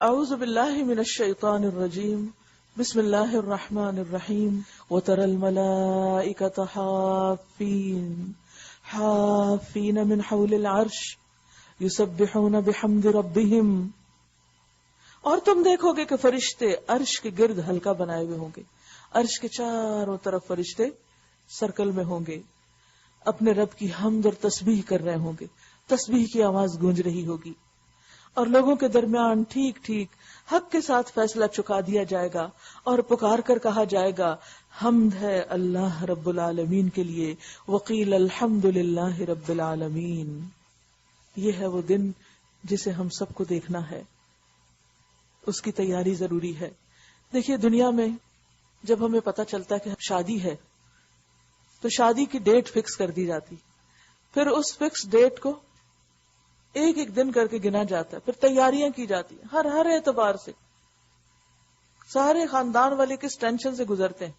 اعوذ باللہ من الشیطان الرجیم بسم اللہ الرحمن الرحیم وترى الملائکۃ حافین من حول العرش یسبحون بحمد ربہم، اور تم دیکھو گے کہ فرشتے عرش کے گرد حلقہ بنائے ہوئے ہوں گے، عرش کے چاروں طرف فرشتے سرکل میں ہوں گے، اپنے رب کی حمد اور تسبیح کر رہے ہوں گے، تسبیح کی آواز گونج رہی ہوگی، اور لوگوں کے درمیان ٹھیک ٹھیک حق کے ساتھ فیصلہ چکا دیا جائے گا، اور پکار کر کہا جائے گا حمد ہے اللہ رب العالمین کے لیے، وقیل الحمد للہ رب العالمین۔ یہ ہے وہ دن جسے ہم سب کو دیکھنا ہے، اس کی تیاری ضروری ہے۔ دیکھیے دنیا میں جب ہمیں پتہ چلتا ہے کہ شادی ہے تو شادی کی ڈیٹ فکس کر دی جاتی، پھر اس فکس ڈیٹ کو ایک ایک دن کر کے گنا جاتا ہے، پھر تیاریاں کی جاتی ہیں ہر اعتبار سے۔ سارے خاندان والے کس ٹینشن سے گزرتے ہیں۔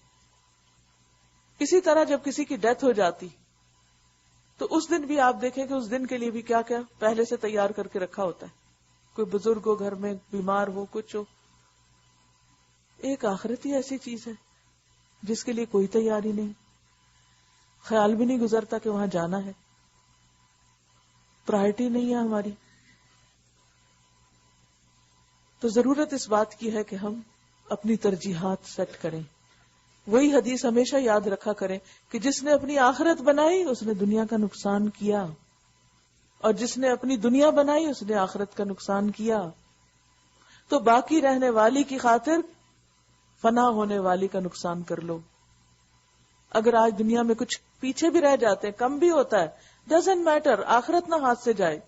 اسی طرح جب کسی کی ڈیتھ ہو جاتی تو اس دن بھی آپ دیکھیں کہ اس دن کے لیے بھی کیا کیا پہلے سے تیار کر کے رکھا ہوتا ہے۔ کوئی بزرگ ہو گھر میں، بیمار ہو، کچھ ہو۔ ایک آخرت ہی ایسی چیز ہے جس کے لیے کوئی تیاری نہیں، خیال بھی نہیں گزرتا کہ وہاں جانا ہے، پرائرٹی نہیں ہے ہماری۔ تو ضرورت اس بات کی ہے کہ ہم اپنی ترجیحات سیٹ کریں۔ وہی حدیث ہمیشہ یاد رکھا کریں کہ جس نے اپنی آخرت بنائی اس نے دنیا کا نقصان کیا، اور جس نے اپنی دنیا بنائی اس نے آخرت کا نقصان کیا۔ تو باقی رہنے والی کی خاطر فنا ہونے والی کا نقصان کر لو۔ اگر آج دنیا میں کچھ پیچھے بھی رہ جاتے ہیں، کم بھی ہوتا ہے، ڈزنٹ میٹر، آخرت نہ ہاتھ سے جائے۔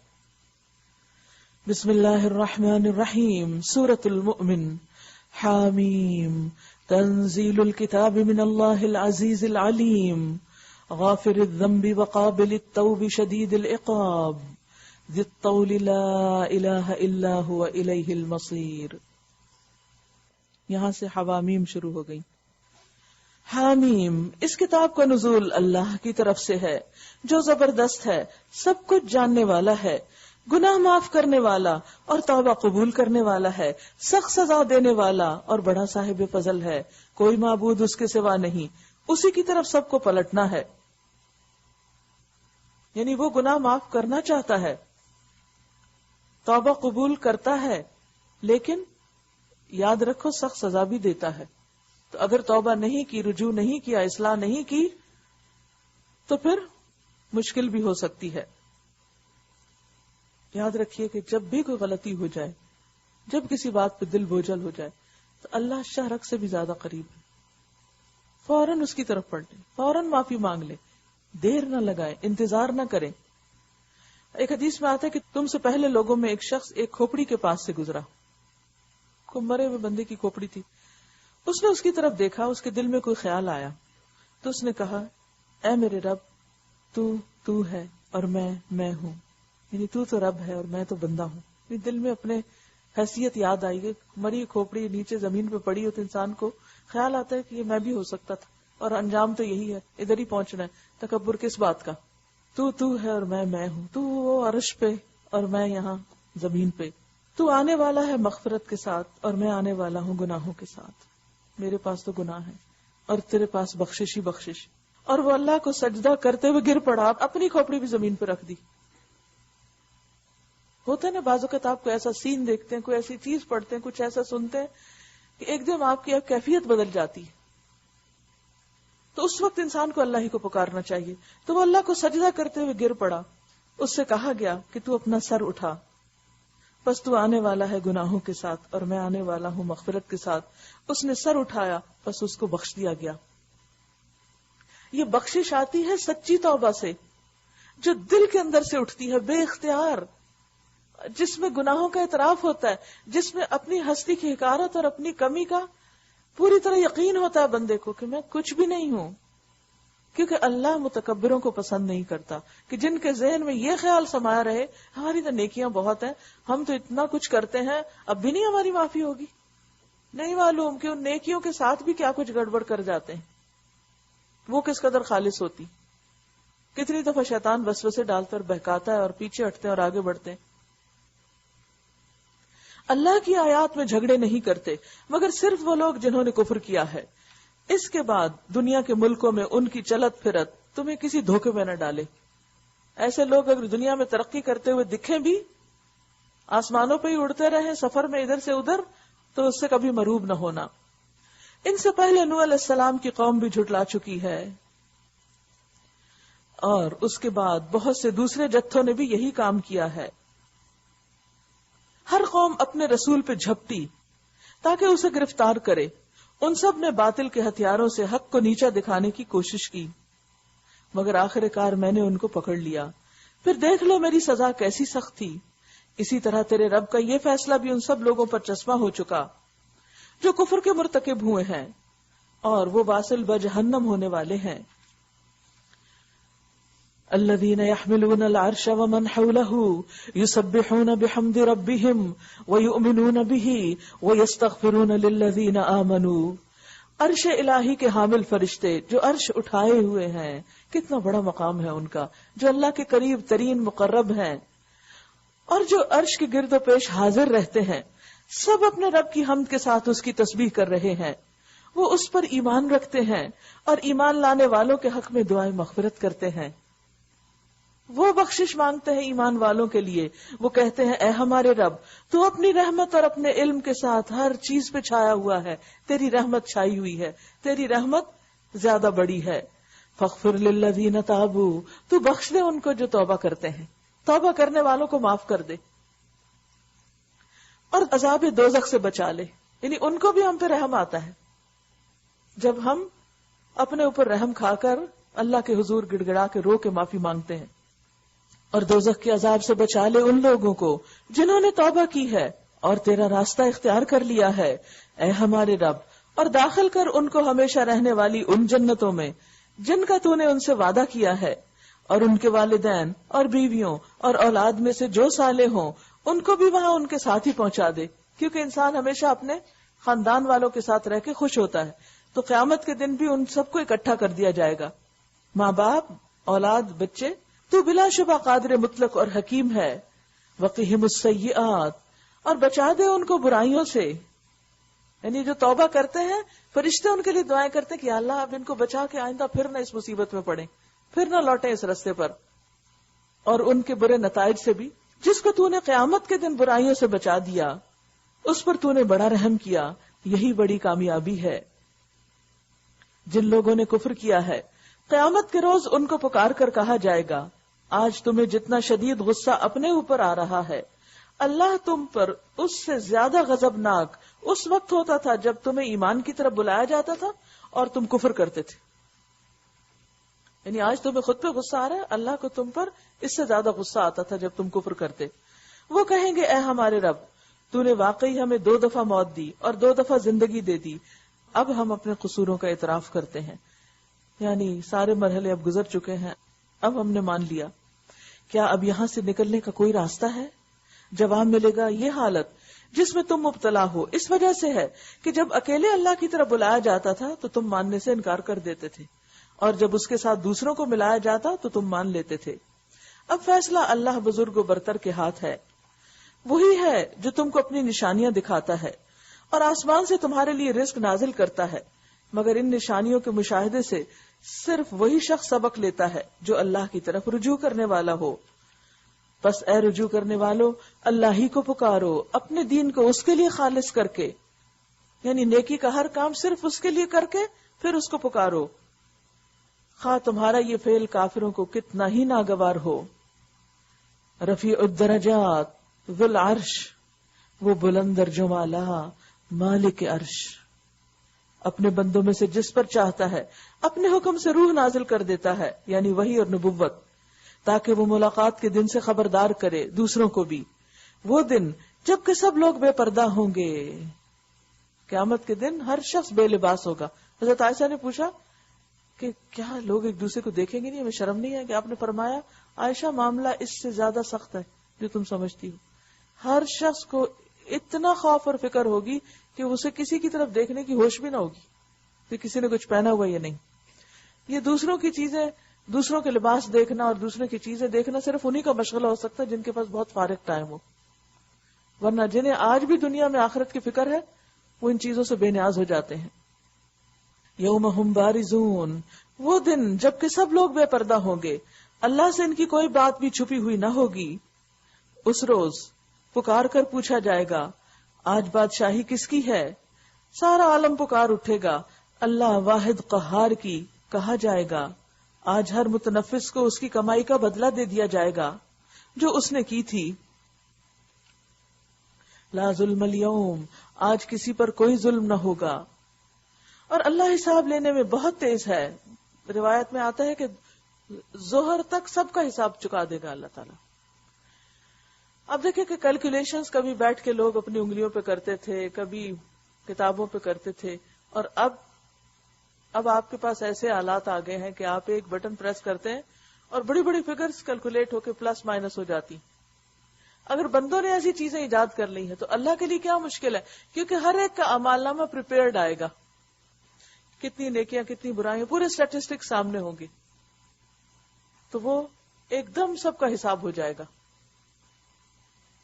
بسم اللہ الرحمن الرحیم، سورۃ المؤمن، حامیم، تنزیل الکتاب من اللہ العزیز العلیم، غافر الذنب وقابل التوب شدید العقاب، ذی الطول لا الہ الا هو الیہ المصیر۔ یہاں سے حوامیم شروع ہو گئی۔ حامیم، اس کتاب کا نزول اللہ کی طرف سے ہے جو زبردست ہے، سب کچھ جاننے والا ہے، گناہ معاف کرنے والا اور توبہ قبول کرنے والا ہے، سخت سزا دینے والا اور بڑا صاحب فضل ہے، کوئی معبود اس کے سوا نہیں، اسی کی طرف سب کو پلٹنا ہے۔ یعنی وہ گناہ معاف کرنا چاہتا ہے، توبہ قبول کرتا ہے، لیکن یاد رکھو سخت سزا بھی دیتا ہے۔ تو اگر توبہ نہیں کی، رجوع نہیں کیا، اصلاح نہیں کی تو پھر مشکل بھی ہو سکتی ہے۔ یاد رکھیے کہ جب بھی کوئی غلطی ہو جائے، جب کسی بات پہ دل بوجھل ہو جائے تو اللہ شرک سے بھی زیادہ قریب ہے۔ فوراً اس کی طرف پلٹیں، فوراً معافی مانگ لیں، دیر نہ لگائیں، انتظار نہ کریں۔ ایک حدیث میں آتا ہے کہ تم سے پہلے لوگوں میں ایک شخص ایک کھوپڑی کے پاس سے گزرا، کو مرے ہوئے بندے کی کھوپڑی تھی، اس نے اس کی طرف دیکھا، اس کے دل میں کوئی خیال آیا تو اس نے کہا اے میرے رب، تو ہے اور میں ہوں، یعنی تو رب ہے اور میں تو بندہ ہوں۔ یعنی دل میں اپنے حیثیت یاد آئی گئی، مری کھوپڑی نیچے زمین پہ پڑی ہو تو انسان کو خیال آتا ہے کہ یہ میں بھی ہو سکتا تھا، اور انجام تو یہی ہے، ادھر ہی پہنچنا ہے۔ تکبر کس بات کا؟ تو ہے اور میں ہوں، تو وہ عرش پہ اور میں یہاں زمین پہ، تو آنے والا ہے مغفرت کے ساتھ اور میں آنے والا ہوں گناہوں کے ساتھ، میرے پاس تو گناہ ہے اور تیرے پاس بخشش ہی بخشش۔ اور وہ اللہ کو سجدہ کرتے ہوئے گر پڑا، اپنی کھوپڑی بھی زمین پہ رکھ دی۔ ہوتا ہے نا بعض اوقات آپ کو ایسا سین دیکھتے ہیں، کوئی ایسی چیز پڑھتے ہیں، کچھ ایسا سنتے ہیں کہ ایک دم آپ کی ایک کیفیت بدل جاتی ہے، تو اس وقت انسان کو اللہ ہی کو پکارنا چاہیے۔ تو وہ اللہ کو سجدہ کرتے ہوئے گر پڑا، اس سے کہا گیا کہ تو اپنا سر اٹھا، بس تو آنے والا ہے گناہوں کے ساتھ اور میں آنے والا ہوں مغفرت کے ساتھ۔ اس نے سر اٹھایا، بس اس کو بخش دیا گیا۔ یہ بخشش آتی ہے سچی توبہ سے، جو دل کے اندر سے اٹھتی ہے بے اختیار، جس میں گناہوں کا اعتراف ہوتا ہے، جس میں اپنی ہستی کی حقارت اور اپنی کمی کا پوری طرح یقین ہوتا ہے بندے کو کہ میں کچھ بھی نہیں ہوں۔ کیونکہ اللہ متکبروں کو پسند نہیں کرتا، کہ جن کے ذہن میں یہ خیال سمایا رہے ہماری تو نیکیاں بہت ہیں، ہم تو اتنا کچھ کرتے ہیں، اب بھی نہیں ہماری معافی ہوگی۔ نہیں معلوم کہ ان نیکیوں کے ساتھ بھی کیا کچھ گڑبڑ کر جاتے ہیں، وہ کس قدر خالص ہوتی۔ کتنی دفعہ شیطان وسوسے ڈالتا اور بہکاتا ہے اور پیچھے ہٹتے ہیں اور آگے بڑھتے ہیں۔ اللہ کی آیات میں جھگڑے نہیں کرتے مگر صرف وہ لوگ جنہوں نے کفر کیا ہے. اس کے بعد دنیا کے ملکوں میں ان کی چلت پھرت تمہیں کسی دھوکے میں نہ ڈالے. ایسے لوگ اگر دنیا میں ترقی کرتے ہوئے دکھیں بھی، آسمانوں پہ ہی اڑتے رہیں سفر میں ادھر سے ادھر، تو اس سے کبھی مروب نہ ہونا. ان سے پہلے نوح علیہ السلام کی قوم بھی جھٹلا چکی ہے، اور اس کے بعد بہت سے دوسرے جتھوں نے بھی یہی کام کیا ہے. ہر قوم اپنے رسول پہ جھپٹی تاکہ اسے گرفتار کرے. ان سب نے باطل کے ہتھیاروں سے حق کو نیچا دکھانے کی کوشش کی، مگر آخر کار میں نے ان کو پکڑ لیا. پھر دیکھ لو میری سزا کیسی سخت تھی. اسی طرح تیرے رب کا یہ فیصلہ بھی ان سب لوگوں پر چشمہ ہو چکا جو کفر کے مرتکب ہوئے ہیں، اور وہ واصل بجہنم ہونے والے ہیں. الذين يحملون العرش ومن حوله يسبحون بحمد ربهم ويؤمنون به ويستغفرون للذين آمنوا. عرش الہی کے حامل فرشتے جو عرش اٹھائے ہوئے ہیں، کتنا بڑا مقام ہے ان کا، جو اللہ کے قریب ترین مقرب ہیں، اور جو عرش کے گرد و پیش حاضر رہتے ہیں، سب اپنے رب کی حمد کے ساتھ اس کی تسبیح کر رہے ہیں. وہ اس پر ایمان رکھتے ہیں اور ایمان لانے والوں کے حق میں دعائیں مغفرت کرتے ہیں. وہ بخشش مانگتے ہیں ایمان والوں کے لیے. وہ کہتے ہیں اے ہمارے رب، تو اپنی رحمت اور اپنے علم کے ساتھ ہر چیز پہ چھایا ہوا ہے. تیری رحمت چھائی ہوئی ہے، تیری رحمت زیادہ بڑی ہے. فاغفر للذین تابوا، تو بخش دے ان کو جو توبہ کرتے ہیں، توبہ کرنے والوں کو معاف کر دے. اور عذاب دوزخ سے بچا لے، یعنی ان کو بھی ہم پہ رحم آتا ہے جب ہم اپنے اوپر رحم کھا کر اللہ کے حضور گڑ گڑا کے رو کے معافی مانگتے ہیں. اور دوزخ کے عذاب سے بچا لے ان لوگوں کو جنہوں نے توبہ کی ہے اور تیرا راستہ اختیار کر لیا ہے اے ہمارے رب، اور داخل کر ان کو ہمیشہ رہنے والی ان جنتوں میں جن کا تو نے ان سے وعدہ کیا ہے. اور ان کے والدین اور بیویوں اور اولاد میں سے جو صالح ہوں ان کو بھی وہاں ان کے ساتھ ہی پہنچا دے، کیونکہ انسان ہمیشہ اپنے خاندان والوں کے ساتھ رہ کے خوش ہوتا ہے. تو قیامت کے دن بھی ان سب کو اکٹھا کر دیا جائے گا، ماں باپ، اولاد، بچے. تو بلا شبہ قادر مطلق اور حکیم ہے. وقہم السیئات، اور بچا دے ان کو برائیوں سے. یعنی جو توبہ کرتے ہیں فرشتے ان کے لیے دعائیں کرتے ہیں کہ اللہ اب ان کو بچا کے آئندہ پھر نہ اس مصیبت میں پڑیں، پھر نہ لوٹیں اس رستے پر. اور ان کے برے نتائج سے بھی. جس کو تو نے قیامت کے دن برائیوں سے بچا دیا اس پر تو نے بڑا رحم کیا، یہی بڑی کامیابی ہے. جن لوگوں نے کفر کیا ہے قیامت کے روز ان کو پکار کر کہا جائے گا آج تمہیں جتنا شدید غصہ اپنے اوپر آ رہا ہے، اللہ تم پر اس سے زیادہ غضبناک اس وقت ہوتا تھا جب تمہیں ایمان کی طرف بلایا جاتا تھا اور تم کفر کرتے تھے. یعنی آج تمہیں خود پہ غصہ آ رہا ہے، اللہ کو تم پر اس سے زیادہ غصہ آتا تھا جب تم کفر کرتے. وہ کہیں گے اے ہمارے رب، تو نے واقعی ہمیں 2 دفعہ موت دی اور 2 دفعہ زندگی دے دی، اب ہم اپنے قصوروں کا اعتراف کرتے ہیں. یعنی سارے مرحلے اب گزر چکے ہیں، اب ہم نے مان لیا. کیا اب یہاں سے نکلنے کا کوئی راستہ ہے؟ جواب ملے گا یہ حالت جس میں تم مبتلا ہو اس وجہ سے ہے کہ جب اکیلے اللہ کی طرف بلایا جاتا تھا تو تم ماننے سے انکار کر دیتے تھے، اور جب اس کے ساتھ دوسروں کو ملایا جاتا تو تم مان لیتے تھے. اب فیصلہ اللہ بزرگ و برتر کے ہاتھ ہے. وہی ہے جو تم کو اپنی نشانیاں دکھاتا ہے اور آسمان سے تمہارے لیے رزق نازل کرتا ہے، مگر ان نشانیوں کے مشاہدے سے صرف وہی شخص سبق لیتا ہے جو اللہ کی طرف رجوع کرنے والا ہو. بس اے رجوع کرنے والو، اللہ ہی کو پکارو اپنے دین کو اس کے لیے خالص کر کے، یعنی نیکی کا ہر کام صرف اس کے لیے کر کے پھر اس کو پکارو، خواہ تمہارا یہ فعل کافروں کو کتنا ہی ناگوار ہو. رفیع الدرجات ذو العرش، وہ بلند درجوں والا مالک عرش، اپنے بندوں میں سے جس پر چاہتا ہے اپنے حکم سے روح نازل کر دیتا ہے، یعنی وحی اور نبوت، تاکہ وہ ملاقات کے دن سے خبردار کرے دوسروں کو بھی. وہ دن جب کہ سب لوگ بے پردہ ہوں گے. قیامت کے دن ہر شخص بے لباس ہوگا. حضرت عائشہ نے پوچھا کہ کیا لوگ ایک دوسرے کو دیکھیں گے نہیں، ہمیں شرم نہیں ہے؟ کہ آپ نے فرمایا عائشہ معاملہ اس سے زیادہ سخت ہے جو تم سمجھتی ہو. ہر شخص کو اتنا خوف اور فکر ہوگی کہ اسے کسی کی طرف دیکھنے کی ہوش بھی نہ ہوگی کہ کسی نے کچھ پہنا ہوا یا نہیں. یہ دوسروں کی چیزیں، دوسروں کے لباس دیکھنا اور دوسروں کی چیزیں دیکھنا صرف انہی کا مشغلہ ہو سکتا ہے جن کے پاس بہت فارغ ٹائم ہو. ورنہ جنہیں آج بھی دنیا میں آخرت کی فکر ہے وہ ان چیزوں سے بے نیاز ہو جاتے ہیں. یوم ہم بارزون، وہ دن جب کہ سب لوگ بے پردہ ہوں گے، اللہ سے ان کی کوئی بات بھی چھپی ہوئی نہ ہوگی. اس روز پکار کر پوچھا جائے گا آج بادشاہی کس کی ہے؟ سارا عالم پکار اٹھے گا اللہ واحد قہار کی. کہا جائے گا آج ہر متنفس کو اس کی کمائی کا بدلہ دے دیا جائے گا جو اس نے کی تھی. لا ظلم اليوم، آج کسی پر کوئی ظلم نہ ہوگا. اور اللہ حساب لینے میں بہت تیز ہے. روایت میں آتا ہے کہ ظہر تک سب کا حساب چکا دے گا اللہ تعالیٰ. اب دیکھیں کہ کیلکولیشنز کبھی بیٹھ کے لوگ اپنی انگلیوں پہ کرتے تھے، کبھی کتابوں پہ کرتے تھے، اور اب آپ کے پاس ایسے آلات آ گئے ہیں کہ آپ ایک بٹن پریس کرتے ہیں اور بڑی بڑی فگرز کیلکولیٹ ہو کے پلس مائنس ہو جاتی. اگر بندوں نے ایسی چیزیں ایجاد کر لی ہیں تو اللہ کے لیے کیا مشکل ہے، کیونکہ ہر ایک کا اعمال نامہ پریپیئرڈ آئے گا، کتنی نیکیاں کتنی برائیاں پورے اسٹیٹسٹک سامنے ہوں گی، تو وہ ایک دم سب کا حساب ہو جائے گا.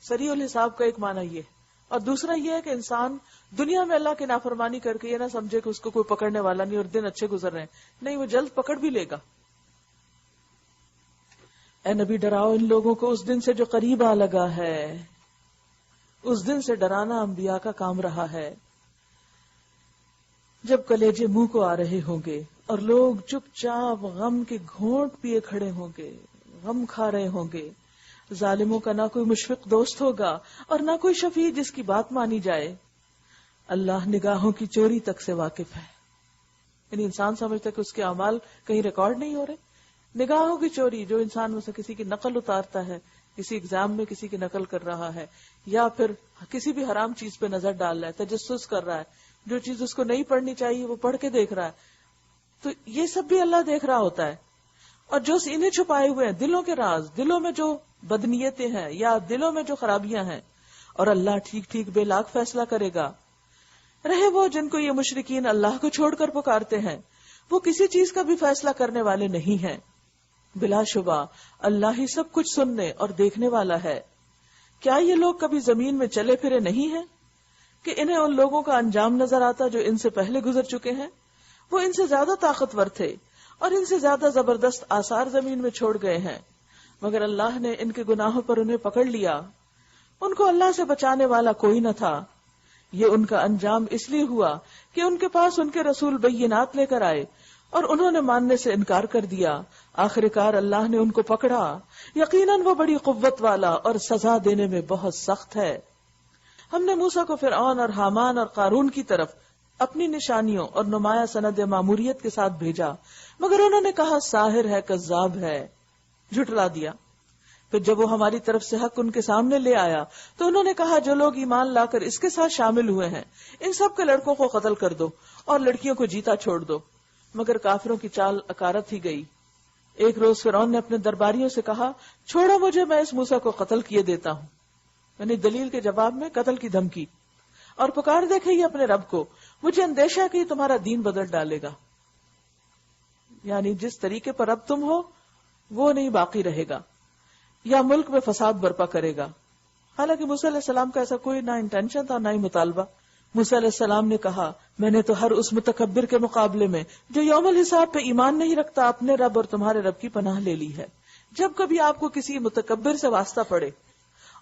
سریع الحساب کا ایک معنی یہ، اور دوسرا یہ ہے کہ انسان دنیا میں اللہ کی نافرمانی کر کے یہ نہ سمجھے کہ اس کو کوئی پکڑنے والا نہیں اور دن اچھے گزر رہے ہیں. نہیں، وہ جلد پکڑ بھی لے گا. اے نبی ڈراؤ ان لوگوں کو اس دن سے جو قریب آ لگا ہے. اس دن سے ڈرانا انبیاء کا کام رہا ہے. جب کلیجے منہ کو آ رہے ہوں گے اور لوگ چپ چاپ غم کے گھونٹ پیے کھڑے ہوں گے، غم کھا رہے ہوں گے. ظالموں کا نہ کوئی مشفق دوست ہوگا اور نہ کوئی شفیع جس کی بات مانی جائے. اللہ نگاہوں کی چوری تک سے واقف ہے. یعنی انسان سمجھتا ہے کہ اس کے اعمال کہیں ریکارڈ نہیں ہو رہے. نگاہوں کی چوری، جو انسان میں سے کسی کی نقل اتارتا ہے، کسی اگزام میں کسی کی نقل کر رہا ہے، یا پھر کسی بھی حرام چیز پہ نظر ڈال رہا ہے، تجسس کر رہا ہے، جو چیز اس کو نہیں پڑھنی چاہیے وہ پڑھ کے دیکھ رہا ہے، تو یہ سب بھی اللہ دیکھ رہا ہوتا ہے. اور جو انہیں چھپائے ہوئے ہیں دلوں کے راز، دلوں میں جو بدنیتیں ہیں یا دلوں میں جو خرابیاں ہیں، اور اللہ ٹھیک ٹھیک بے لاکھ فیصلہ کرے گا. رہے وہ جن کو یہ مشرکین اللہ کو چھوڑ کر پکارتے ہیں، وہ کسی چیز کا بھی فیصلہ کرنے والے نہیں ہیں. بلا شبہ اللہ ہی سب کچھ سننے اور دیکھنے والا ہے. کیا یہ لوگ کبھی زمین میں چلے پھرے نہیں ہیں کہ انہیں ان لوگوں کا انجام نظر آتا جو ان سے پہلے گزر چکے ہیں؟ وہ ان سے زیادہ طاقتور تھے اور ان سے زیادہ زبردست آثار زمین میں چھوڑ گئے ہیں، مگر اللہ نے ان کے گناہوں پر انہیں پکڑ لیا. ان کو اللہ سے بچانے والا کوئی نہ تھا. یہ ان کا انجام اس لیے ہوا کہ ان کے پاس ان کے رسول بینات لے کر آئے اور انہوں نے ماننے سے انکار کر دیا. آخرکار اللہ نے ان کو پکڑا. یقیناً وہ بڑی قوت والا اور سزا دینے میں بہت سخت ہے. ہم نے موسیٰ کو فرعون اور حامان اور قارون کی طرف اپنی نشانیوں اور نمایاں سند ماموریت کے ساتھ بھیجا، مگر انہوں نے کہا ساحر ہے، کذاب ہے، جھٹلا دیا. پھر جب وہ ہماری طرف سے حق ان کے سامنے لے آیا تو انہوں نے کہا جو لوگ ایمان لا کر اس کے ساتھ شامل ہوئے ہیں ان سب کے لڑکوں کو قتل کر دو اور لڑکیوں کو جیتا چھوڑ دو. مگر کافروں کی چال اکارت ہی گئی. ایک روز فرعون نے اپنے درباریوں سے کہا چھوڑو مجھے، میں اس موسیٰ کو قتل کیے دیتا ہوں. یعنی دلیل کے جواب میں قتل کی دھمکی. اور پکار دیکھے ہی اپنے رب کو، مجھے اندیشہ کہ تمہارا دین بدل ڈالے گا. یعنی جس طریقے پر اب تم ہو وہ نہیں باقی رہے گا، یا ملک میں فساد برپا کرے گا. حالانکہ موسیٰ علیہ السلام کا ایسا کوئی نہ انٹینشن تھا نہ ہی مطالبہ. موسیٰ علیہ السلام نے کہا میں نے تو ہر اس متکبر کے مقابلے میں جو یوم الحساب پہ ایمان نہیں رکھتا اپنے رب اور تمہارے رب کی پناہ لے لی ہے. جب کبھی آپ کو کسی متکبر سے واسطہ پڑے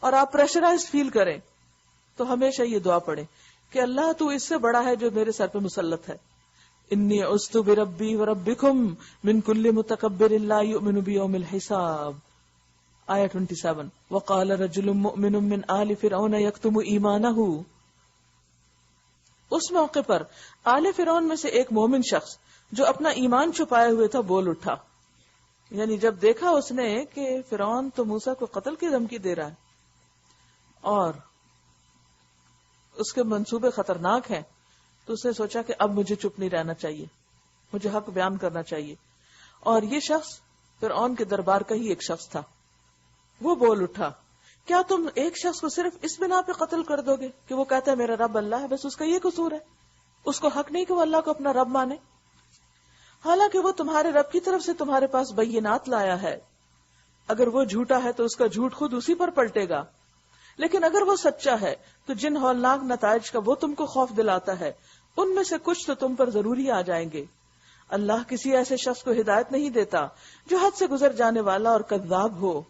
اور آپ پریشرائز فیل کریں تو ہمیشہ یہ دعا پڑھیں کہ اللہ تو اس سے بڑا ہے جو میرے سر پہ مسلط ہے. انی عذت بربی وربکم من کل متکبر لا یؤمن بیوم الحساب. آیہ 27. وقال رجل مؤمن من آل فرعون یکتم ایمانہ. اس موقع پر آل فرعون میں سے ایک مومن شخص جو اپنا ایمان چھپائے ہوئے تھا بول اٹھا. یعنی جب دیکھا اس نے کہ فرعون تو موسیٰ کو قتل کی دھمکی دے رہا ہے اور اس کے منصوبے خطرناک ہیں، تو اس نے سوچا کہ اب مجھے چپ نہیں رہنا چاہیے، مجھے حق بیان کرنا چاہیے. اور یہ شخص فرعون کے دربار کا ہی ایک شخص تھا. وہ بول اٹھا کیا تم ایک شخص کو صرف اس بنا پہ قتل کر دو گے کہ وہ کہتا ہے میرا رب اللہ ہے، بس اس کا یہ قصور ہے، اس کو حق نہیں کہ وہ اللہ کو اپنا رب مانے، حالانکہ وہ تمہارے رب کی طرف سے تمہارے پاس بینات لایا ہے. اگر وہ جھوٹا ہے تو اس کا جھوٹ خود اسی پر پلٹے گا، لیکن اگر وہ سچا ہے تو جن ہولناک نتائج کا وہ تم کو خوف دلاتا ہے ان میں سے کچھ تو تم پر ضروری آ جائیں گے۔ اللہ کسی ایسے شخص کو ہدایت نہیں دیتا جو حد سے گزر جانے والا اور کذاب ہو۔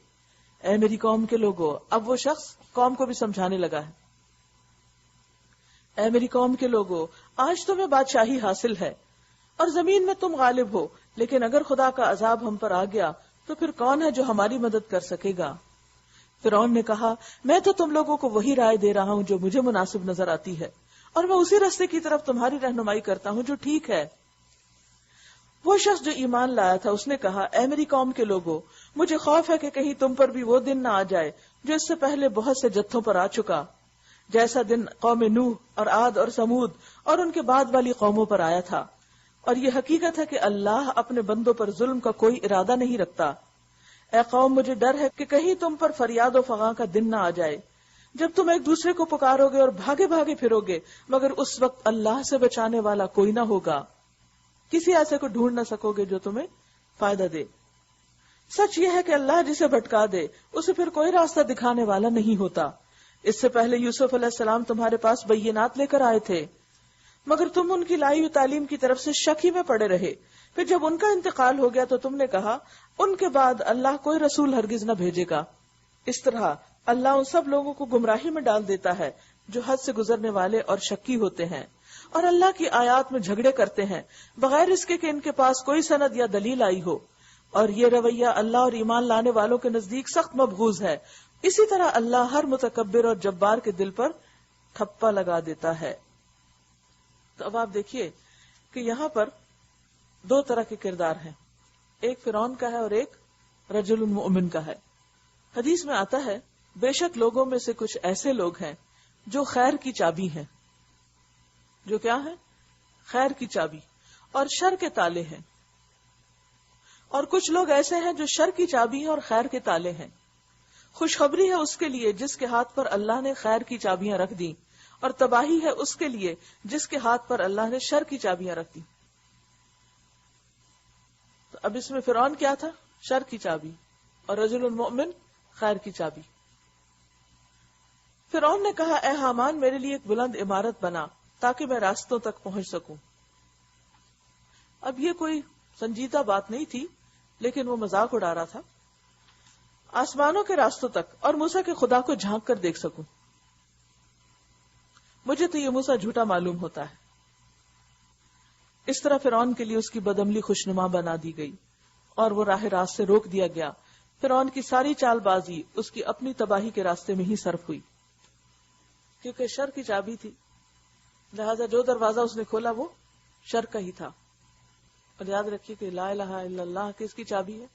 اے میری قوم کے لوگوں، اب وہ شخص قوم کو بھی سمجھانے لگا ہے۔ اے میری قوم کے لوگوں، آج تمہیں بادشاہی حاصل ہے اور زمین میں تم غالب ہو، لیکن اگر خدا کا عذاب ہم پر آ گیا تو پھر کون ہے جو ہماری مدد کر سکے گا؟ فرعون نے کہا، میں تو تم لوگوں کو وہی رائے دے رہا ہوں جو مجھے مناسب نظر آتی ہے، اور میں اسی راستے کی طرف تمہاری رہنمائی کرتا ہوں جو ٹھیک ہے۔ وہ شخص جو ایمان لایا تھا اس نے کہا، اے میری قوم کے لوگوں، مجھے خوف ہے کہ کہیں تم پر بھی وہ دن نہ آ جائے جو اس سے پہلے بہت سے جتھوں پر آ چکا، جیسا دن قوم نوح اور عاد اور سمود اور ان کے بعد والی قوموں پر آیا تھا۔ اور یہ حقیقت ہے کہ اللہ اپنے بندوں پر ظلم کا کوئی ارادہ نہیں رکھتا۔ اے قوم، مجھے ڈر ہے کہ کہیں تم پر فریاد و فغاں کا دن نہ آ جائے جب تم ایک دوسرے کو پکارو گے اور بھاگے بھاگے پھرو گے، مگر اس وقت اللہ سے بچانے والا کوئی نہ ہوگا، کسی ایسے کو ڈھونڈ نہ سکو گے جو تمہیں فائدہ دے۔ سچ یہ ہے کہ اللہ جسے بھٹکا دے اسے پھر کوئی راستہ دکھانے والا نہیں ہوتا۔ اس سے پہلے یوسف علیہ السلام تمہارے پاس بینات لے کر آئے تھے، مگر تم ان کی لائی ہوئی تعلیم کی طرف سے شک ہی میں پڑے رہے۔ پھر جب ان کا انتقال ہو گیا تو تم نے کہا، ان کے بعد اللہ کوئی رسول ہرگز نہ بھیجے گا۔ اس طرح اللہ ان سب لوگوں کو گمراہی میں ڈال دیتا ہے جو حد سے گزرنے والے اور شکی ہوتے ہیں اور اللہ کی آیات میں جھگڑے کرتے ہیں بغیر اس کے کہ ان کے پاس کوئی سند یا دلیل آئی ہو، اور یہ رویہ اللہ اور ایمان لانے والوں کے نزدیک سخت مبغوض ہے۔ اسی طرح اللہ ہر متکبر اور جبار کے دل پر ٹھپا لگا دیتا ہے۔ تو اب آپ دیکھیے کہ یہاں پر دو طرح کے کردار ہیں، ایک فرعون کا ہے اور ایک رجل مؤمن کا ہے۔ حدیث میں آتا ہے، بے شک لوگوں میں سے کچھ ایسے لوگ ہیں جو خیر کی چابی ہیں، جو کیا ہے؟ خیر کی چابی، اور شر کے تالے ہیں، اور کچھ لوگ ایسے ہیں جو شر کی چابی ہیں اور خیر کے تالے ہیں۔ خوشخبری ہے اس کے لیے جس کے ہاتھ پر اللہ نے خیر کی چابیاں رکھ دیں، اور تباہی ہے اس کے لیے جس کے ہاتھ پر اللہ نے شر کی چابیاں رکھ دیں۔ تو اب اس میں فرعون کیا تھا؟ شر کی چابی، اور رجل المؤمن خیر کی چابی۔ فرعون نے کہا، اے حامان، میرے لیے ایک بلند عمارت بنا تاکہ میں راستوں تک پہنچ سکوں۔ اب یہ کوئی سنجیدہ بات نہیں تھی، لیکن وہ مذاق اڑا رہا تھا۔ آسمانوں کے راستوں تک، اور موسیٰ کے خدا کو جھانک کر دیکھ سکوں۔ مجھے تو یہ موسیٰ جھوٹا معلوم ہوتا ہے۔ اس طرح فرعون کے لیے اس کی بدعملی خوشنما بنا دی گئی اور وہ راہ راست سے روک دیا گیا۔ فرعون کی ساری چال بازی اس کی اپنی تباہی کے راستے میں ہی صرف ہوئی، کیونکہ شر کی چابی تھی، لہذا جو دروازہ اس نے کھولا وہ شر کا ہی تھا۔ اور یاد رکھیے کہ لا الہ الا اللہ کس کی چابی ہے؟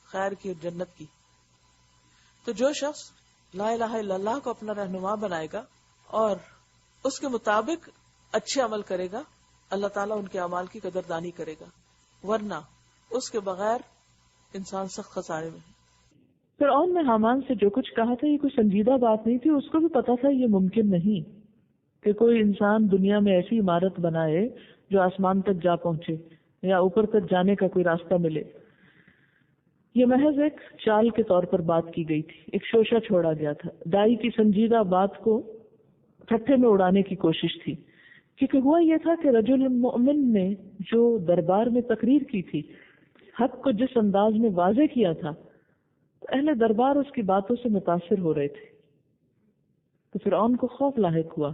خیر کی اور جنت کی۔ تو جو شخص لا الہ الا اللہ کو اپنا رہنما بنائے گا اور اس کے مطابق اچھے عمل کرے گا، اللہ تعالیٰ ان کے اعمال کی قدردانی کرے گا، ورنہ اس کے بغیر انسان سخت خسارے میں ہے۔ فرعون نے حامان سے جو کچھ کہا تھا یہ کوئی سنجیدہ بات نہیں تھی، اس کو بھی پتا تھا یہ ممکن نہیں کہ کوئی انسان دنیا میں ایسی عمارت بنائے جو آسمان تک جا پہنچے یا اوپر تک جانے کا کوئی راستہ ملے۔ یہ محض ایک چال کے طور پر بات کی گئی تھی، ایک شوشہ چھوڑا گیا تھا، دائی کی سنجیدہ بات کو ٹھٹھے میں اڑانے کی کوشش تھی۔ کیونکہ ہوا یہ تھا کہ رجل المؤمن نے جو دربار میں تقریر کی تھی، حق کو جس انداز میں واضح کیا تھا، اہل دربار اس کی باتوں سے متاثر ہو رہے تھے۔ تو فرعون کو خوف لاحق ہوا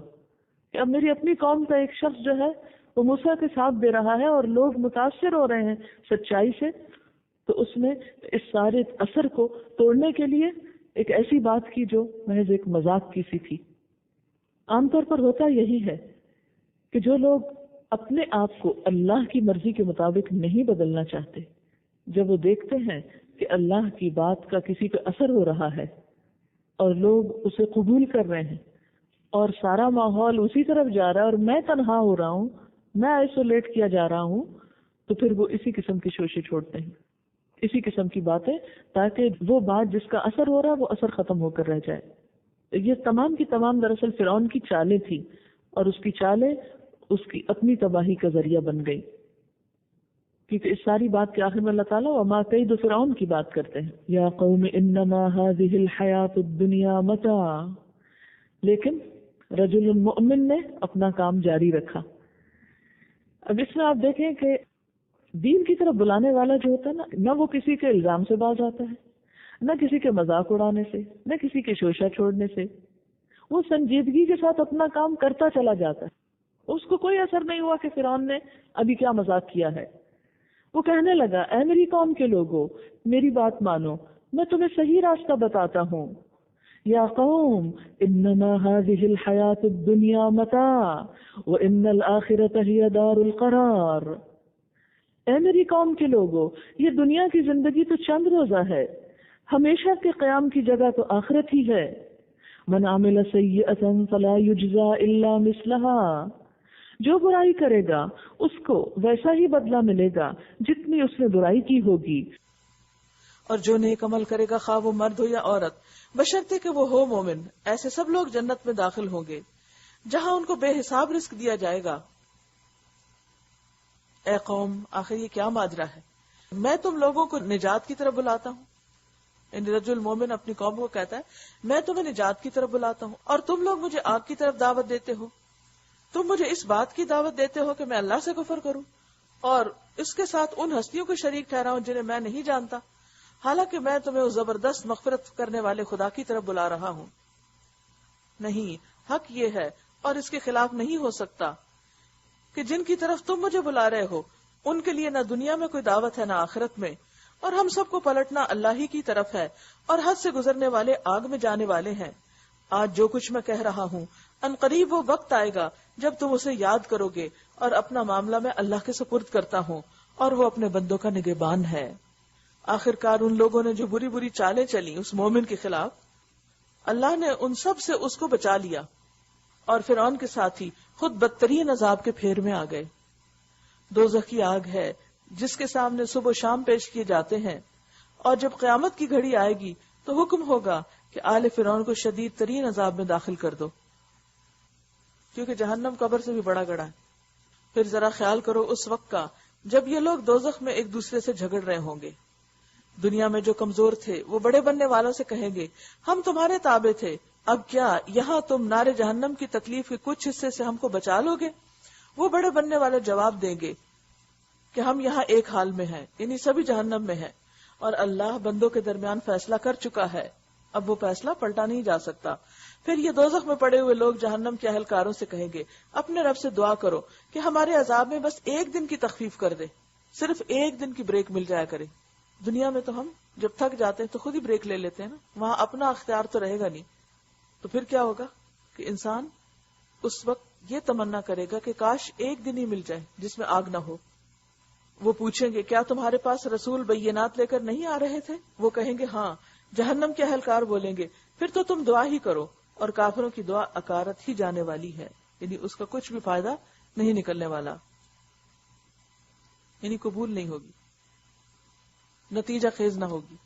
کہ اب میری اپنی قوم کا ایک شخص جو ہے وہ موسیٰ کے ساتھ دے رہا ہے اور لوگ متاثر ہو رہے ہیں سچائی سے، تو اس نے اس سارے اثر کو توڑنے کے لیے ایک ایسی بات کی جو محض ایک مذاق کی سی تھی۔ عام طور پر ہوتا یہی ہے کہ جو لوگ اپنے آپ کو اللہ کی مرضی کے مطابق نہیں بدلنا چاہتے، جب وہ دیکھتے ہیں کہ اللہ کی بات کا کسی پہ اثر ہو رہا ہے اور لوگ اسے قبول کر رہے ہیں اور سارا ماحول اسی طرف جا رہا ہے اور میں تنہا ہو رہا ہوں، میں آئسولیٹ کیا جا رہا ہوں، تو پھر وہ اسی قسم کی شوشے چھوڑتے ہیں، اسی قسم کی باتیں، تاکہ وہ بات جس کا اثر ہو رہا ہے وہ اثر ختم ہو کر رہ جائے۔ یہ تمام کی تمام دراصل فرعون کی چالیں تھی، اور اس کی چالیں اس کی اپنی تباہی کا ذریعہ بن گئی۔ کیونکہ اس ساری بات کے آخر میں اللہ تعالیٰ وما کید فرعون کی بات کرتے ہیں. یا قوم انما هذه الحیات الدنیا متاع. لیکن رجل مؤمن نے اپنا کام جاری رکھا. اب اس میں آپ دیکھیں کہ دین کی طرف بلانے والا جو ہوتا ہے نا، نہ وہ کسی کے الزام سے باز آتا ہے، نہ کسی کے مذاق اڑانے سے، نہ کسی کے شوشہ چھوڑنے سے. وہ سنجیدگی کے ساتھ اپنا کام کرتا چلا جاتا ہے. اس کو کوئی اثر نہیں ہوا کہ فرعون نے ابھی کیا مذاق کیا ہے. وہ کہنے لگا اے میری قوم کے لوگوں، میری بات مانو، میں تمہیں صحیح راستہ بتاتا ہوں. یا قوم انما هذه الحیات الدنیا متاع وان الآخرة هي دار القرار. اے میری قوم کے لوگوں، یہ دنیا کی زندگی تو چند روزہ ہے، ہمیشہ کے قیام کی جگہ تو آخرت ہی ہے. من عمل سیئة فلا یجزا الا مثلها. جو برائی کرے گا اس کو ویسا ہی بدلہ ملے گا جتنی اس نے برائی کی ہوگی. اور جو نیک عمل کرے گا خواہ وہ مرد ہو یا عورت، بشرطے کہ وہ ہو مومن، ایسے سب لوگ جنت میں داخل ہوں گے جہاں ان کو بے حساب رزق دیا جائے گا. اے قوم، آخر یہ کیا ماجرا ہے؟ میں تم لوگوں کو نجات کی طرف بلاتا ہوں. یعنی رجل مومن اپنی قوم کو کہتا ہے میں تمہیں نجات کی طرف بلاتا ہوں اور تم لوگ مجھے آگ کی طرف دعوت دیتے ہو. تم مجھے اس بات کی دعوت دیتے ہو کہ میں اللہ سے کفر کروں اور اس کے ساتھ ان ہستیوں کو شریک ٹھہراؤں جنہیں میں نہیں جانتا، حالانکہ میں تمہیں اس زبردست مغفرت کرنے والے خدا کی طرف بلا رہا ہوں. نہیں، حق یہ ہے اور اس کے خلاف نہیں ہو سکتا کہ جن کی طرف تم مجھے بلا رہے ہو ان کے لیے نہ دنیا میں کوئی دعوت ہے نہ آخرت میں، اور ہم سب کو پلٹنا اللہ ہی کی طرف ہے اور حد سے گزرنے والے آگ میں جانے والے ہیں. آج جو کچھ میں کہہ رہا ہوں ان قریب وہ وقت آئے گا جب تم اسے یاد کرو گے، اور اپنا معاملہ میں اللہ کے سپرد کرتا ہوں اور وہ اپنے بندوں کا نگہبان ہے. آخر کار ان لوگوں نے جو بری بری چالیں چلی اس مومن کے خلاف، اللہ نے ان سب سے اس کو بچا لیا اور فرعون کے ساتھی خود بدترین عذاب کے پھیر میں آ گئے. دوزخ کی آگ ہے جس کے سامنے صبح و شام پیش کیے جاتے ہیں، اور جب قیامت کی گھڑی آئے گی تو حکم ہوگا کہ آل فرعون کو شدید ترین عذاب میں داخل کر دو، کیونکہ جہنم قبر سے بھی بڑا گڑا ہے. پھر ذرا خیال کرو اس وقت کا جب یہ لوگ دوزخ میں ایک دوسرے سے جھگڑ رہے ہوں گے. دنیا میں جو کمزور تھے وہ بڑے بننے والوں سے کہیں گے ہم تمہارے تابع تھے، اب کیا یہاں تم نار جہنم کی تکلیف کے کچھ حصے سے ہم کو بچا لو گے؟ وہ بڑے بننے والے جواب دیں گے کہ ہم یہاں ایک حال میں ہیں، یعنی سبھی جہنم میں ہیں، اور اللہ بندوں کے درمیان فیصلہ کر چکا ہے، اب وہ فیصلہ پلٹا نہیں جا سکتا. پھر یہ دوزخ میں پڑے ہوئے لوگ جہنم کے اہلکاروں سے کہیں گے اپنے رب سے دعا کرو کہ ہمارے عذاب میں بس ایک دن کی تخفیف کر دے، صرف ایک دن کی بریک مل جایا کرے. دنیا میں تو ہم جب تھک جاتے ہیں تو خود ہی بریک لے لیتے ہیں نا، وہاں اپنا اختیار تو رہے گا نہیں. تو پھر کیا ہوگا کہ انسان اس وقت یہ تمنا کرے گا کہ کاش ایک دن ہی مل جائے جس میں آگ نہ ہو. وہ پوچھیں گے کیا تمہارے پاس رسول بینات لے کر نہیں آ رہے تھے؟ وہ کہیں گے ہاں. جہنم کے اہلکار بولیں گے پھر تو تم دعا ہی کرو، اور کافروں کی دعا اکارت ہی جانے والی ہے، یعنی اس کا کچھ بھی فائدہ نہیں نکلنے والا، یعنی قبول نہیں ہوگی، نتیجہ خیز نہ ہوگی.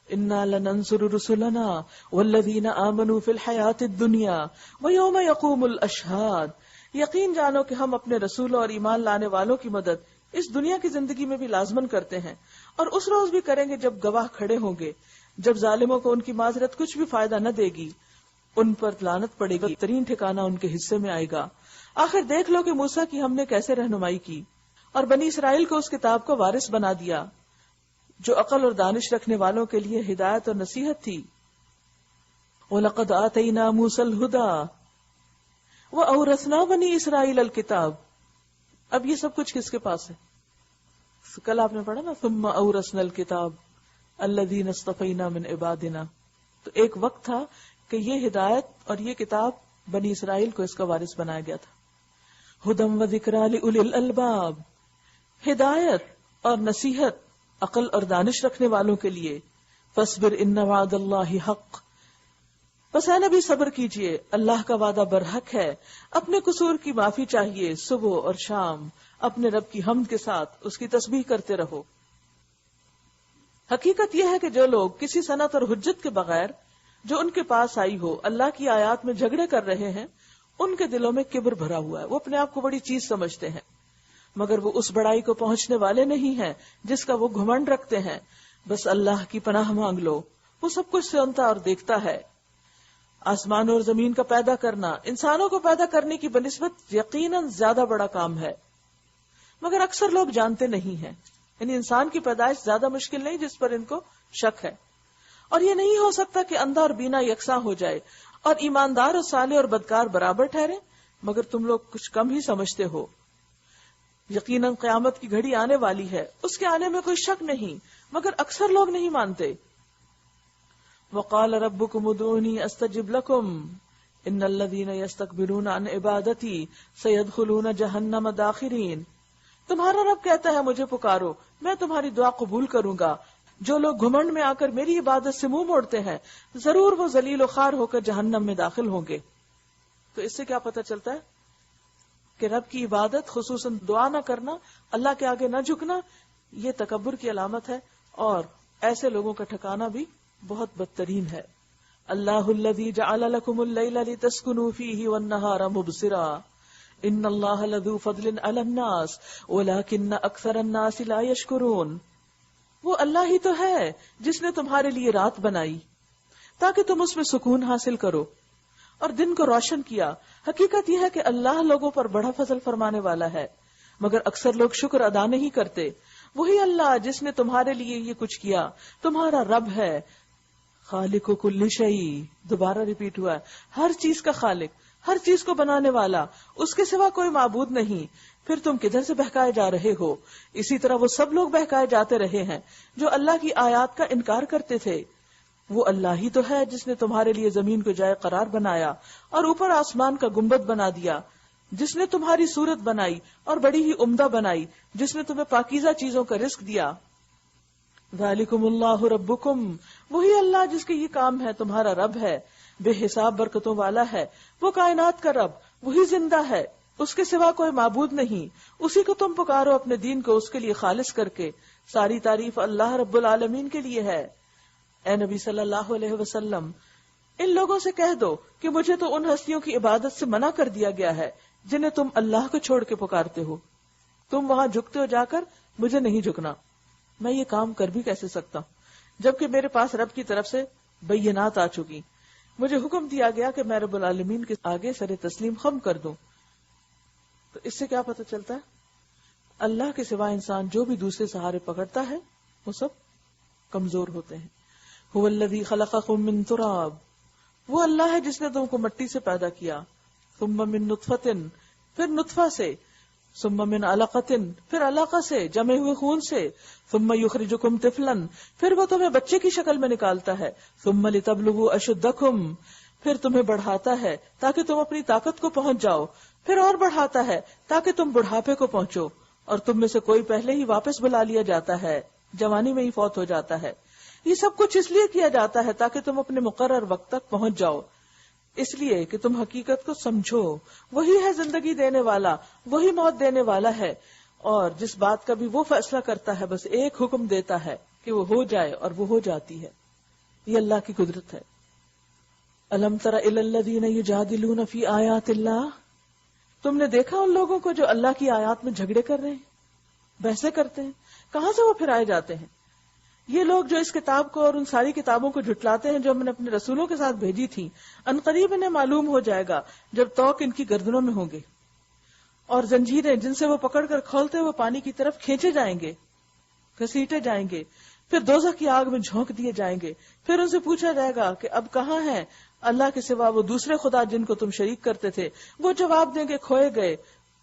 انا لننصر رسلنا والذین آمنوا فی الحیات الدنیا ویوم یقوم الاشہاد. یقین جانو کہ ہم اپنے رسولوں اور ایمان لانے والوں کی مدد اس دنیا کی زندگی میں بھی لازمن کرتے ہیں، اور اس روز بھی کریں گے جب گواہ کھڑے ہوں گے، جب ظالموں کو ان کی معذرت کچھ بھی فائدہ نہ دے گی، ان پر لعنت پڑے گی، ترین ٹھکانہ ان کے حصے میں آئے گا. آخر دیکھ لو کہ موسیٰ کی ہم نے کیسے رہنمائی کی اور بنی اسرائیل کو اس کتاب کا وارث بنا دیا جو عقل اور دانش رکھنے والوں کے لیے ہدایت اور نصیحت تھی. وَلَقَدْ آتَيْنَا مُوسَى الْهُدَى وَأَوْرَثْنَا بَنِي إِسْرَائِيلَ الْكِتَابَ. اب یہ سب کچھ کس کے پاس ہے؟ کل آپ نے پڑھا نا ثُمَّ أَوْرَثْنَا الْكِتَابَ الَّذِينَ اصْطَفَيْنَا مِنْ عِبَادِنَا. تو ایک وقت تھا کہ یہ ہدایت اور یہ کتاب بنی اسرائیل کو اس کا وارث بنایا گیا تھا. ہدم و ذکریٰ لأولی الالباب، ہدایت اور نصیحت عقل اور دانش رکھنے والوں کے لیے. فاصبر ان وعد اللہ حق، بس اے نبی صبر کیجئے، اللہ کا وعدہ برحق ہے. اپنے قصور کی معافی چاہیے، صبح اور شام اپنے رب کی حمد کے ساتھ اس کی تسبیح کرتے رہو. حقیقت یہ ہے کہ جو لوگ کسی صنعت اور حجت کے بغیر جو ان کے پاس آئی ہو اللہ کی آیات میں جھگڑے کر رہے ہیں، ان کے دلوں میں کبر بھرا ہوا ہے، وہ اپنے آپ کو بڑی چیز سمجھتے ہیں. مگر وہ اس بڑائی کو پہنچنے والے نہیں ہیں جس کا وہ گھمنڈ رکھتے ہیں. بس اللہ کی پناہ مانگ لو، وہ سب کچھ سنتا اور دیکھتا ہے. آسمان اور زمین کا پیدا کرنا انسانوں کو پیدا کرنے کی بنسبت یقیناً زیادہ بڑا کام ہے، مگر اکثر لوگ جانتے نہیں ہیں. یعنی انسان کی پیدائش زیادہ مشکل نہیں جس پر ان کو شک ہے. اور یہ نہیں ہو سکتا کہ اندھا اور بینا یکساں ہو جائے اور ایماندار اور صالح اور بدکار برابر ٹھہرے، مگر تم لوگ کچھ کم ہی سمجھتے ہو. یقیناً قیامت کی گھڑی آنے والی ہے، اس کے آنے میں کوئی شک نہیں، مگر اکثر لوگ نہیں مانتے. وقال ربكم ادعوني استجب لكم ان الذين يستكبرون عن عبادتي سيدخلون جهنم داخرين. تمہارا رب کہتا ہے مجھے پکارو، میں تمہاری دعا قبول کروں گا. جو لوگ گھمنڈ میں آ کر میری عبادت سے منہ موڑتے ہیں ضرور وہ ذلیل و خوار ہو کر جہنم میں داخل ہوں گے. تو اس سے کیا پتہ چلتا ہے کہ رب کی عبادت خصوصاً دعا نہ کرنا، اللہ کے آگے نہ جھکنا، یہ تکبر کی علامت ہے اور ایسے لوگوں کا ٹھکانہ بھی بہت بدترین ہے. اللہ الذی جعل لکم اللیل لتسکنوا فیہ والنہار مبصرا ان اللہ لذو فضل علی الناس ولکن اکثر الناس لا یشکرون. وہ اللہ ہی تو ہے جس نے تمہارے لیے رات بنائی تاکہ تم اس میں سکون حاصل کرو اور دن کو روشن کیا. حقیقت یہ ہے کہ اللہ لوگوں پر بڑا فضل فرمانے والا ہے، مگر اکثر لوگ شکر ادا نہیں کرتے. وہی اللہ جس نے تمہارے لیے یہ کچھ کیا تمہارا رب ہے. خالق کل شیء، دوبارہ ریپیٹ ہوا ہے، ہر چیز کا خالق، ہر چیز کو بنانے والا، اس کے سوا کوئی معبود نہیں. پھر تم کدھر سے بہکائے جا رہے ہو؟ اسی طرح وہ سب لوگ بہکائے جاتے رہے ہیں جو اللہ کی آیات کا انکار کرتے تھے. وہ اللہ ہی تو ہے جس نے تمہارے لیے زمین کو جائے قرار بنایا اور اوپر آسمان کا گنبد بنا دیا، جس نے تمہاری صورت بنائی اور بڑی ہی عمدہ بنائی، جس نے تمہیں پاکیزہ چیزوں کا رزق دیا. ذالکم اللہ ربکم، وہی اللہ جس کے یہ کام ہے تمہارا رب ہے، بے حساب برکتوں والا ہے. وہ کائنات کا رب، وہی زندہ ہے، اس کے سوا کوئی معبود نہیں. اسی کو تم پکارو اپنے دین کو اس کے لیے خالص کر کے. ساری تعریف اللہ رب العالمین کے لیے ہے. اے نبی صلی اللہ علیہ وسلم، ان لوگوں سے کہہ دو کہ مجھے تو ان ہستیوں کی عبادت سے منع کر دیا گیا ہے جنہیں تم اللہ کو چھوڑ کے پکارتے ہو. تم وہاں جھکتے ہو جا کر، مجھے نہیں جھکنا. میں یہ کام کر بھی کیسے سکتا ہوں جبکہ میرے پاس رب کی طرف سے بینات آ چکی. مجھے حکم دیا گیا کہ میں رب العالمین کے آگے سر تسلیم خم کر دوں. تو اس سے کیا پتہ چلتا ہے؟ اللہ کے سوا انسان جو بھی دوسرے سہارے پکڑتا ہے وہ سب کمزور ہوتے ہیں. هو الذی خلقکم من تراب، وہ اللہ ہے جس نے تم کو مٹی سے پیدا کیا. ثم من نطفۃ، پھر نطفہ سے. ثم من علقۃ، پھر علقہ سے، جمے ہوئے خون سے. ثم یخرجکم طفلا، پھر وہ تمہیں بچے کی شکل میں نکالتا ہے. ثم لتبلغوا اشدکم، پھر تمہیں بڑھاتا ہے تاکہ تم اپنی طاقت کو پہنچ جاؤ. پھر اور بڑھاتا ہے تاکہ تم بڑھاپے کو پہنچو. اور تم میں سے کوئی پہلے ہی واپس بلا لیا جاتا ہے، جوانی میں ہی فوت ہو جاتا ہے. یہ سب کچھ اس لیے کیا جاتا ہے تاکہ تم اپنے مقرر وقت تک پہنچ جاؤ، اس لیے کہ تم حقیقت کو سمجھو. وہی ہے زندگی دینے والا، وہی موت دینے والا ہے، اور جس بات کا بھی وہ فیصلہ کرتا ہے بس ایک حکم دیتا ہے کہ وہ ہو جائے اور وہ ہو جاتی ہے. یہ اللہ کی قدرت ہے. الم تر الی الذین یجادلون فی آیات اللہ، تم نے دیکھا ان لوگوں کو جو اللہ کی آیات میں جھگڑے کر رہے ہیں، بحثیں کرتے ہیں. کہاں سے وہ پھر آئے جاتے ہیں؟ یہ لوگ جو اس کتاب کو اور ان ساری کتابوں کو جھٹلاتے ہیں جو ہم نے اپنے رسولوں کے ساتھ بھیجی تھی، عنقریب انہیں معلوم ہو جائے گا جب توق ان کی گردنوں میں ہوں گے اور زنجیریں جن سے وہ پکڑ کر کھولتے ہوئے پانی کی طرف کھینچے جائیں گے، گھسیٹے جائیں گے، پھر دوزخ کی آگ میں جھونک دیے جائیں گے. پھر ان سے پوچھا جائے گا کہ اب کہاں ہیں اللہ کے سوا وہ دوسرے خدا جن کو تم شریک کرتے تھے؟ وہ جواب دیں گے کھوئے گئے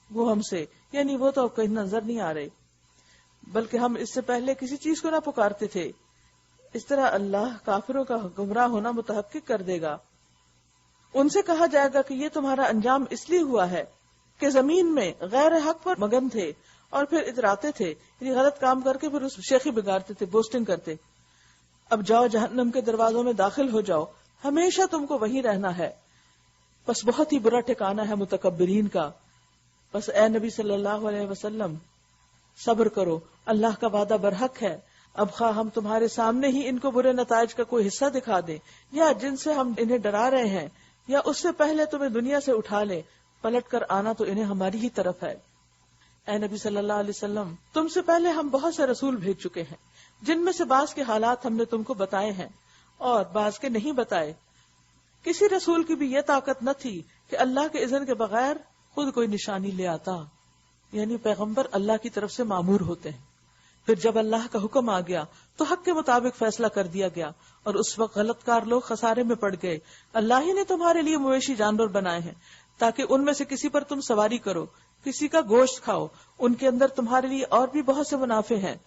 وہ ہم سے، یعنی وہ تو کہیں نظر نہیں آ رہے، بلکہ ہم اس سے پہلے کسی چیز کو نہ پکارتے تھے. اس طرح اللہ کافروں کا گمراہ ہونا متحقق کر دے گا. ان سے کہا جائے گا کہ یہ تمہارا انجام اس لیے ہوا ہے کہ زمین میں غیر حق پر مگن تھے اور پھر اتراتے تھے، یعنی غلط کام کر کے پھر اس شیخی بگاڑتے تھے، بوسٹنگ کرتے. اب جاؤ جہنم کے دروازوں میں داخل ہو جاؤ، ہمیشہ تم کو وہیں رہنا ہے. بس بہت ہی برا ٹھکانہ ہے متکبرین کا. بس اے نبی صلی اللہ علیہ وسلم صبر کرو، اللہ کا وعدہ برحق ہے. اب خواہ ہم تمہارے سامنے ہی ان کو برے نتائج کا کوئی حصہ دکھا دیں یا جن سے ہم انہیں ڈرا رہے ہیں، یا اس سے پہلے تمہیں دنیا سے اٹھا لیں، پلٹ کر آنا تو انہیں ہماری ہی طرف ہے. اے نبی صلی اللہ علیہ وسلم، تم سے پہلے ہم بہت سے رسول بھیج چکے ہیں، جن میں سے بعض کے حالات ہم نے تم کو بتائے ہیں اور بعض کے نہیں بتائے۔ کسی رسول کی بھی یہ طاقت نہ تھی کہ اللہ کے اذن کے بغیر خود کوئی نشانی لے آتا، یعنی پیغمبر اللہ کی طرف سے مامور ہوتے ہیں۔ پھر جب اللہ کا حکم آ گیا تو حق کے مطابق فیصلہ کر دیا گیا، اور اس وقت غلط کار لوگ خسارے میں پڑ گئے۔ اللہ ہی نے تمہارے لیے مویشی جانور بنائے ہیں تاکہ ان میں سے کسی پر تم سواری کرو، کسی کا گوشت کھاؤ، ان کے اندر تمہارے لیے اور بھی بہت سے منافع ہیں۔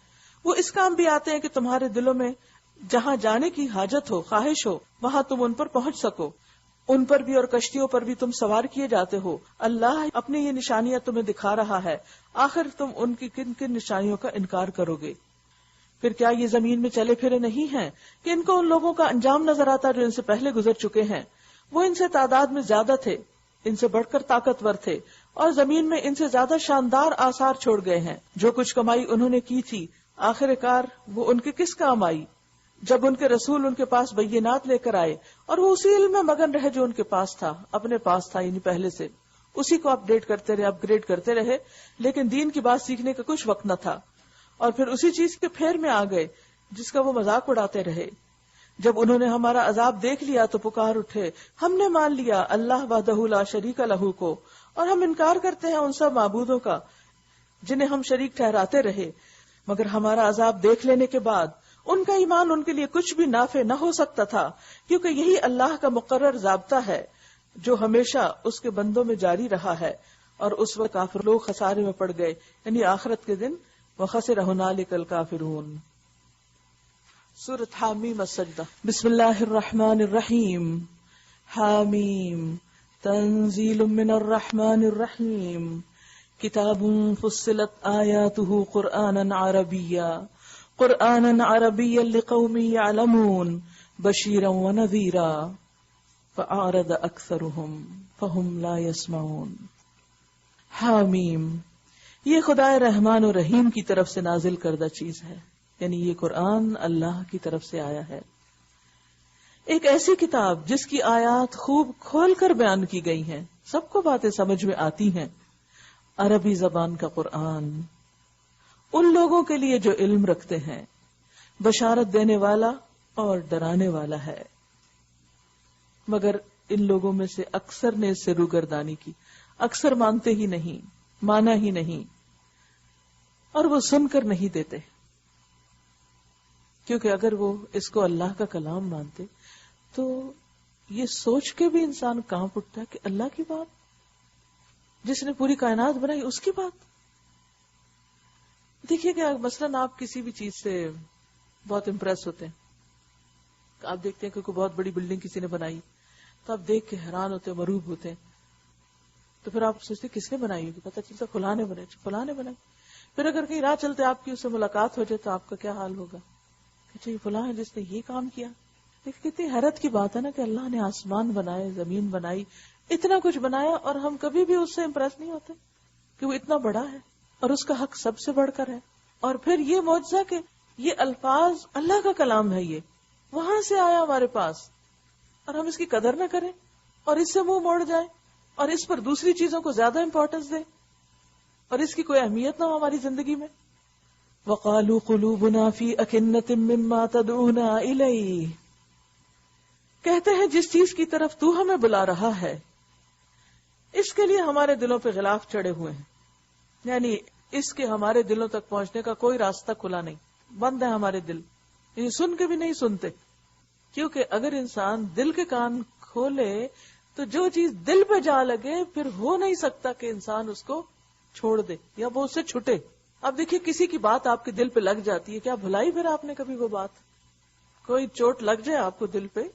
وہ اس کام بھی آتے ہیں کہ تمہارے دلوں میں جہاں جانے کی حاجت ہو، خواہش ہو، وہاں تم ان پر پہنچ سکو۔ ان پر بھی اور کشتیوں پر بھی تم سوار کیے جاتے ہو۔ اللہ اپنی یہ نشانیاں تمہیں دکھا رہا ہے، آخر تم ان کی کن کن نشانیوں کا انکار کرو گے؟ پھر کیا یہ زمین میں چلے پھرے نہیں ہیں کہ ان کو ان لوگوں کا انجام نظر آتا جو ان سے پہلے گزر چکے ہیں؟ وہ ان سے تعداد میں زیادہ تھے، ان سے بڑھ کر طاقتور تھے، اور زمین میں ان سے زیادہ شاندار آثار چھوڑ گئے ہیں۔ جو کچھ کمائی انہوں نے کی تھی، آخر کار وہ ان کے کس کام آئی؟ جب ان کے رسول ان کے پاس بینات لے کر آئے اور وہ اسی علم میں مگن رہے جو ان کے پاس تھا، اپنے پاس تھا، یعنی پہلے سے اسی کو اپڈیٹ کرتے رہے، اپ گریڈ کرتے رہے، لیکن دین کی بات سیکھنے کا کچھ وقت نہ تھا، اور پھر اسی چیز کے پھیر میں آ گئے جس کا وہ مذاق اڑاتے رہے۔ جب انہوں نے ہمارا عذاب دیکھ لیا تو پکار اٹھے، ہم نے مان لیا اللہ وحدہ لا شریک لہ کو، اور ہم انکار کرتے ہیں ان سب معبودوں کا جنہیں ہم شریک ٹھہراتے رہے۔ مگر ہمارا عذاب دیکھ لینے کے بعد ان کا ایمان ان کے لیے کچھ بھی نافع نہ ہو سکتا تھا، کیونکہ یہی اللہ کا مقرر ضابطہ ہے جو ہمیشہ اس کے بندوں میں جاری رہا ہے۔ اور اس وقت کافر لوگ خسارے میں پڑ گئے، یعنی آخرت کے دن وخسر هنالک الکافرون۔ سورۃ حامیم السجدہ۔ بسم اللہ الرحمن الرحیم۔ حامیم تنزیل من الرحمن الرحیم۔ کتاب فصلت آیاتہ قرآنا عربیا لقوم یعلمون بشیرا ونذیرا فأعرض اکثرهم فهم لا يسمعون۔ حامیم، یہ خدا رحمان و رحیم کی طرف سے نازل کردہ چیز ہے، یعنی یہ قرآن اللہ کی طرف سے آیا ہے، ایک ایسی کتاب جس کی آیات خوب کھول کر بیان کی گئی ہیں، سب کو باتیں سمجھ میں آتی ہیں۔ عربی زبان کا قرآن ان لوگوں کے لیے جو علم رکھتے ہیں، بشارت دینے والا اور ڈرانے والا ہے، مگر ان لوگوں میں سے اکثر نے اس سے روگردانی کی، اکثر مانتے ہی نہیں، مانا ہی نہیں، اور وہ سن کر نہیں دیتے، کیونکہ اگر وہ اس کو اللہ کا کلام مانتے تو یہ سوچ کے بھی انسان کانپ اٹھتا ہے کہ اللہ کی بات، جس نے پوری کائنات بنائی، اس کی بات۔ دیکھیے کہ مثلاً آپ کسی بھی چیز سے بہت امپریس ہوتے ہیں، آپ دیکھتے ہیں کہ کوئی بہت بڑی بلڈنگ کسی نے بنائی تو آپ دیکھ کے حیران ہوتے ہیں، مرعوب ہوتے ہیں، تو پھر آپ سوچتے کس نے بنائی ہوگی، پتہ چلتا فلاں نے بنائی، فلاں نے بنائی۔ پھر اگر کہیں راہ چلتے آپ کی اس سے ملاقات ہو جائے تو آپ کا کیا حال ہوگا کہ یہ فلاں ہے جس نے یہ کام کیا۔ دیکھیں کتنی حیرت کی بات ہے نا کہ اللہ نے آسمان بنائے، زمین بنائی، اتنا کچھ بنایا، اور ہم کبھی بھی اس سے امپریس نہیں ہوتے کہ وہ اتنا بڑا ہے اور اس کا حق سب سے بڑھ کر ہے۔ اور پھر یہ معجزہ کہ یہ الفاظ اللہ کا کلام ہے، یہ وہاں سے آیا ہمارے پاس، اور ہم اس کی قدر نہ کریں اور اس سے منہ موڑ جائیں اور اس پر دوسری چیزوں کو زیادہ امپورٹنس دیں اور اس کی کوئی اہمیت نہ ہو ہماری زندگی میں۔ وَقَالُوا قُلُوبُنَا فِي أَكِنَّةٍ مِّمَّا تَدْعُونَا إِلَيْهِ، کہتے ہیں جس چیز کی طرف تو ہمیں بلا رہا ہے اس کے لیے ہمارے دلوں پہ غلاف چڑھے ہوئے ہیں، یعنی اس کے ہمارے دلوں تک پہنچنے کا کوئی راستہ کھلا نہیں، بند ہے ہمارے دل، یہ سن کے بھی نہیں سنتے، کیونکہ اگر انسان دل کے کان کھولے تو جو چیز دل پہ جا لگے پھر ہو نہیں سکتا کہ انسان اس کو چھوڑ دے یا وہ اس سے چھٹے۔ اب دیکھیے کسی کی بات آپ کے دل پہ لگ جاتی ہے، کیا بھلائی پھر آپ نے کبھی وہ بات؟ کوئی چوٹ لگ جائے آپ کو دل پہ،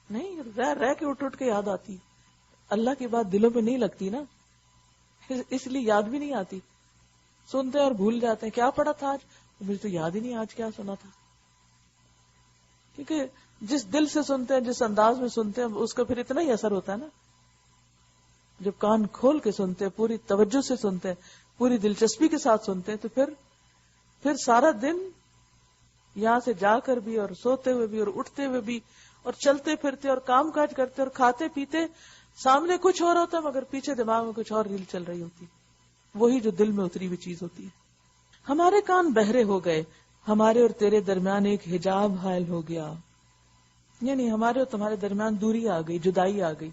نہیں، رہ کے اٹھ کے یاد آتی۔ اللہ کی بات دلوں پہ نہیں لگتی نا، اس لیے یاد بھی نہیں آتی، سنتے اور بھول جاتے ہیں، کیا پڑھا تھا آج، مجھے تو یاد ہی نہیں آج کیا سنا تھا، کیونکہ جس دل سے سنتے ہیں، جس انداز میں سنتے ہیں، اس کا پھر اتنا ہی اثر ہوتا ہے نا۔ جب کان کھول کے سنتے ہیں، پوری توجہ سے سنتے ہیں، پوری دلچسپی کے ساتھ سنتے ہیں، تو پھر سارا دن یہاں سے جا کر بھی اور سوتے ہوئے بھی اور اٹھتے ہوئے بھی اور چلتے پھرتے اور کام کاج کرتے اور کھاتے پیتے، سامنے کچھ اور ہوتا ہے مگر پیچھے دماغ میں کچھ اور ریل چل رہی ہوتی، وہی جو دل میں اتری ہوئی چیز ہوتی ہے. ہمارے کان بہرے ہو گئے، ہمارے اور تیرے درمیان ایک حجاب حائل ہو گیا، یعنی ہمارے اور تمہارے درمیان دوری آ گئی، جدائی آ گئی.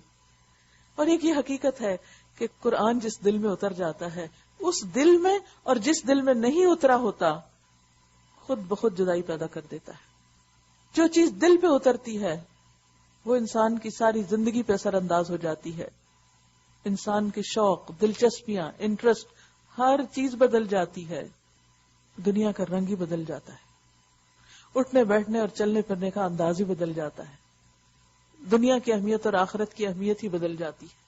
اور ایک یہ حقیقت ہے کہ قرآن جس دل میں اتر جاتا ہے، اس دل میں اور جس دل میں نہیں اترا ہوتا خود بخود جدائی پیدا کر دیتا ہے. جو چیز دل پہ اترتی ہے وہ انسان کی ساری زندگی پہ اثر انداز ہو جاتی ہے. انسان کے شوق، دلچسپیاں، انٹرسٹ، ہر چیز بدل جاتی ہے. دنیا کا رنگ ہی بدل جاتا ہے. اٹھنے بیٹھنے اور چلنے پھرنے کا انداز ہی بدل جاتا ہے. دنیا کی اہمیت اور آخرت کی اہمیت ہی بدل جاتی ہے.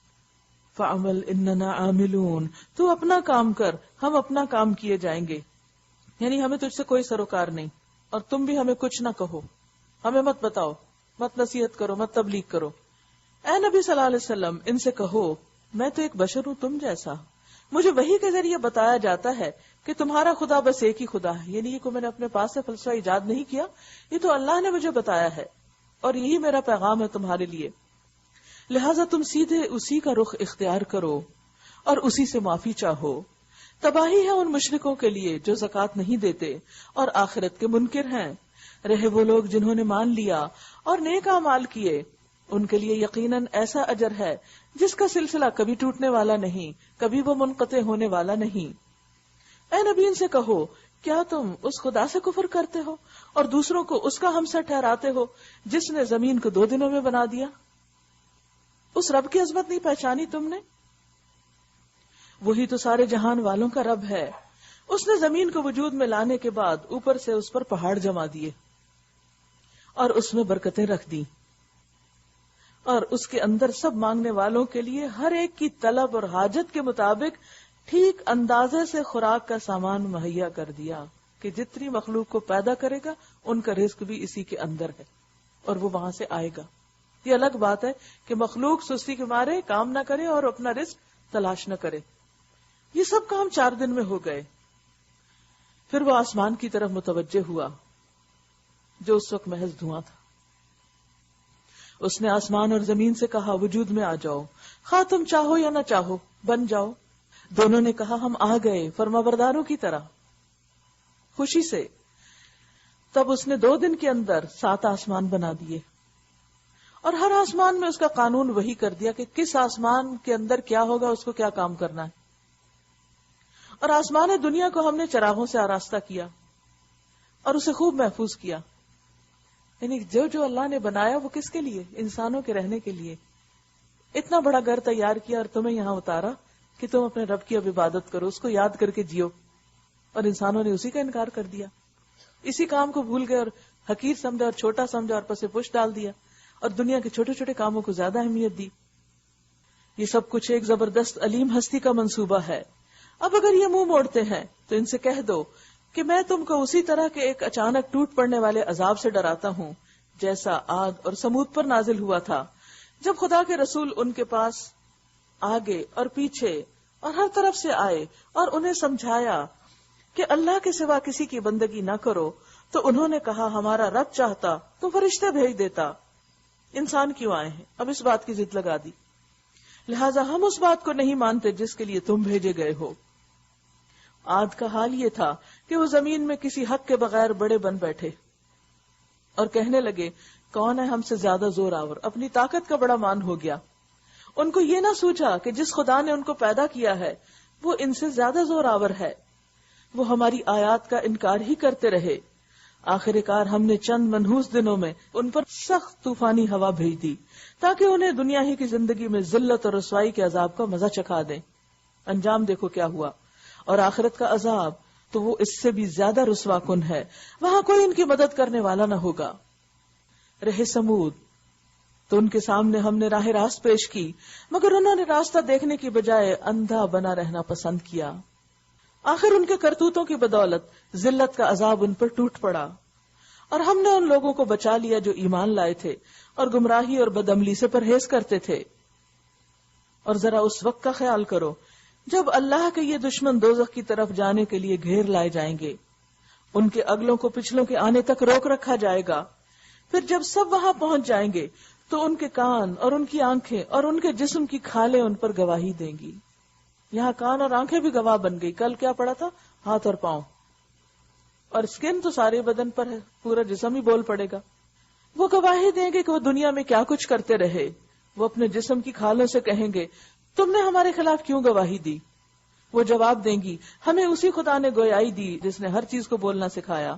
فَعَمَلْ إِنَّنَا عَامِلُونَ، تو اپنا کام کر، ہم اپنا کام کیے جائیں گے. یعنی ہمیں تجھ سے کوئی سروکار نہیں، اور تم بھی ہمیں کچھ نہ کہو، ہمیں مت بتاؤ، مت نصیحت کرو، مت تبلیغ کرو. اے نبی صلی اللہ علیہ وسلم ان سے کہو میں تو ایک بشر ہوں تم جیسا، مجھے وحی کے ذریعے بتایا جاتا ہے کہ تمہارا خدا بس ایک ہی خدا ہے. یعنی یہ کو میں نے اپنے پاس سے فلسفہ ایجاد نہیں کیا، یہ تو اللہ نے مجھے بتایا ہے اور یہی میرا پیغام ہے تمہارے لیے. لہٰذا تم سیدھے اسی کا رخ اختیار کرو اور اسی سے معافی چاہو. تباہی ہے ان مشرکوں کے لیے جو زکوٰۃ نہیں دیتے اور آخرت کے منکر ہیں. رہے وہ لوگ جنہوں نے مان لیا اور نیک اعمال کیے، ان کے لیے یقیناً ایسا اجر ہے جس کا سلسلہ کبھی ٹوٹنے والا نہیں، کبھی وہ منقطع ہونے والا نہیں. اے نبی ان سے کہو کیا تم اس خدا سے کفر کرتے ہو اور دوسروں کو اس کا ہمسر ٹھہراتے ہو جس نے زمین کو 2 دنوں میں بنا دیا؟ اس رب کی عظمت نہیں پہچانی تم نے؟ وہی تو سارے جہان والوں کا رب ہے. اس نے زمین کو وجود میں لانے کے بعد اوپر سے اس پر پہاڑ جما دیے اور اس میں برکتیں رکھ دی، اور اس کے اندر سب مانگنے والوں کے لیے ہر ایک کی طلب اور حاجت کے مطابق ٹھیک اندازے سے خوراک کا سامان مہیا کر دیا کہ جتنی مخلوق کو پیدا کرے گا ان کا رزق بھی اسی کے اندر ہے اور وہ وہاں سے آئے گا. یہ الگ بات ہے کہ مخلوق سستی کے مارے کام نہ کرے اور اپنا رزق تلاش نہ کرے. یہ سب کام 4 دن میں ہو گئے. پھر وہ آسمان کی طرف متوجہ ہوا جو اس وقت محض دھواں تھا. اس نے آسمان اور زمین سے کہا وجود میں آ جاؤ، خواہ تم چاہو یا نہ چاہو بن جاؤ. دونوں نے کہا ہم آ گئے فرمانبرداروں کی طرح خوشی سے. تب اس نے 2 دن کے اندر 7 آسمان بنا دیے اور ہر آسمان میں اس کا قانون وہی کر دیا کہ کس آسمان کے اندر کیا ہوگا، اس کو کیا کام کرنا ہے. اور آسمان دنیا کو ہم نے چراغوں سے آراستہ کیا اور اسے خوب محفوظ کیا. یعنی جو اللہ نے بنایا وہ کس کے لیے؟ انسانوں کے رہنے کے لیے. اتنا بڑا گھر تیار کیا اور تمہیں یہاں اتارا کہ تم اپنے رب کی اب عبادت کرو، اس کو یاد کر کے جیو. اور انسانوں نے اسی کا انکار کر دیا، اسی کام کو بھول گئے اور حقیر سمجھا اور چھوٹا سمجھا اور پسے پش ڈال دیا اور دنیا کے چھوٹے چھوٹے کاموں کو زیادہ اہمیت دی. یہ سب کچھ ایک زبردست علیم ہستی کا منصوبہ ہے. اب اگر یہ منہ موڑتے ہیں تو ان سے کہہ دو کہ میں تم کو اسی طرح کے ایک اچانک ٹوٹ پڑنے والے عذاب سے ڈراتا ہوں جیسا عاد اور سمود پر نازل ہوا تھا، جب خدا کے رسول ان کے پاس آگے اور پیچھے اور ہر طرف سے آئے اور انہیں سمجھایا کہ اللہ کے سوا کسی کی بندگی نہ کرو، تو انہوں نے کہا ہمارا رب چاہتا تو فرشتے بھیج دیتا، انسان کیوں آئے ہیں؟ اب اس بات کی ضد لگا دی، لہٰذا ہم اس بات کو نہیں مانتے جس کے لیے تم بھیجے گئے ہو. عاد کا حال یہ تھا کہ وہ زمین میں کسی حق کے بغیر بڑے بن بیٹھے اور کہنے لگے کون ہے ہم سے زیادہ زور آور. اپنی طاقت کا بڑا مان ہو گیا. ان کو یہ نہ سوچا کہ جس خدا نے ان کو پیدا کیا ہے وہ ان سے زیادہ زور آور ہے. وہ ہماری آیات کا انکار ہی کرتے رہے. آخر کار ہم نے چند منحوس دنوں میں ان پر سخت طوفانی ہوا بھیج دی تاکہ انہیں دنیا ہی کی زندگی میں ذلت اور رسوائی کے عذاب کا مزہ چکھا دیں. انجام دیکھو کیا ہوا. اور آخرت کا عذاب تو وہ اس سے بھی زیادہ رسوا کن ہے، وہاں کوئی ان کی مدد کرنے والا نہ ہوگا. رہے سمود تو ان کے سامنے ہم نے راہ راست پیش کی، مگر انہوں نے راستہ دیکھنے کی بجائے اندھا بنا رہنا پسند کیا. آخر ان کے کرتوتوں کی بدولت ذلت کا عذاب ان پر ٹوٹ پڑا، اور ہم نے ان لوگوں کو بچا لیا جو ایمان لائے تھے اور گمراہی اور بدعملی سے پرہیز کرتے تھے. اور ذرا اس وقت کا خیال کرو جب اللہ کے یہ دشمن دوزخ کی طرف جانے کے لیے گھیر لائے جائیں گے. ان کے اگلوں کو پچھلوں کے آنے تک روک رکھا جائے گا. پھر جب سب وہاں پہنچ جائیں گے تو ان کے کان اور ان کی آنکھیں اور ان کے جسم کی کھالیں ان پر گواہی دیں گی. یہاں کان اور آنکھیں بھی گواہ بن گئی. کل کیا پڑا تھا؟ ہاتھ اور پاؤں. اور اسکن تو سارے بدن پر ہے, پورا جسم ہی بول پڑے گا. وہ گواہی دیں گے کہ وہ دنیا میں کیا کچھ کرتے رہے. وہ اپنے جسم کی کھالوں سے کہیں گے تم نے ہمارے خلاف کیوں گواہی دی. وہ جواب دیں گی ہمیں اسی خدا نے گویائی دی جس نے ہر چیز کو بولنا سکھایا.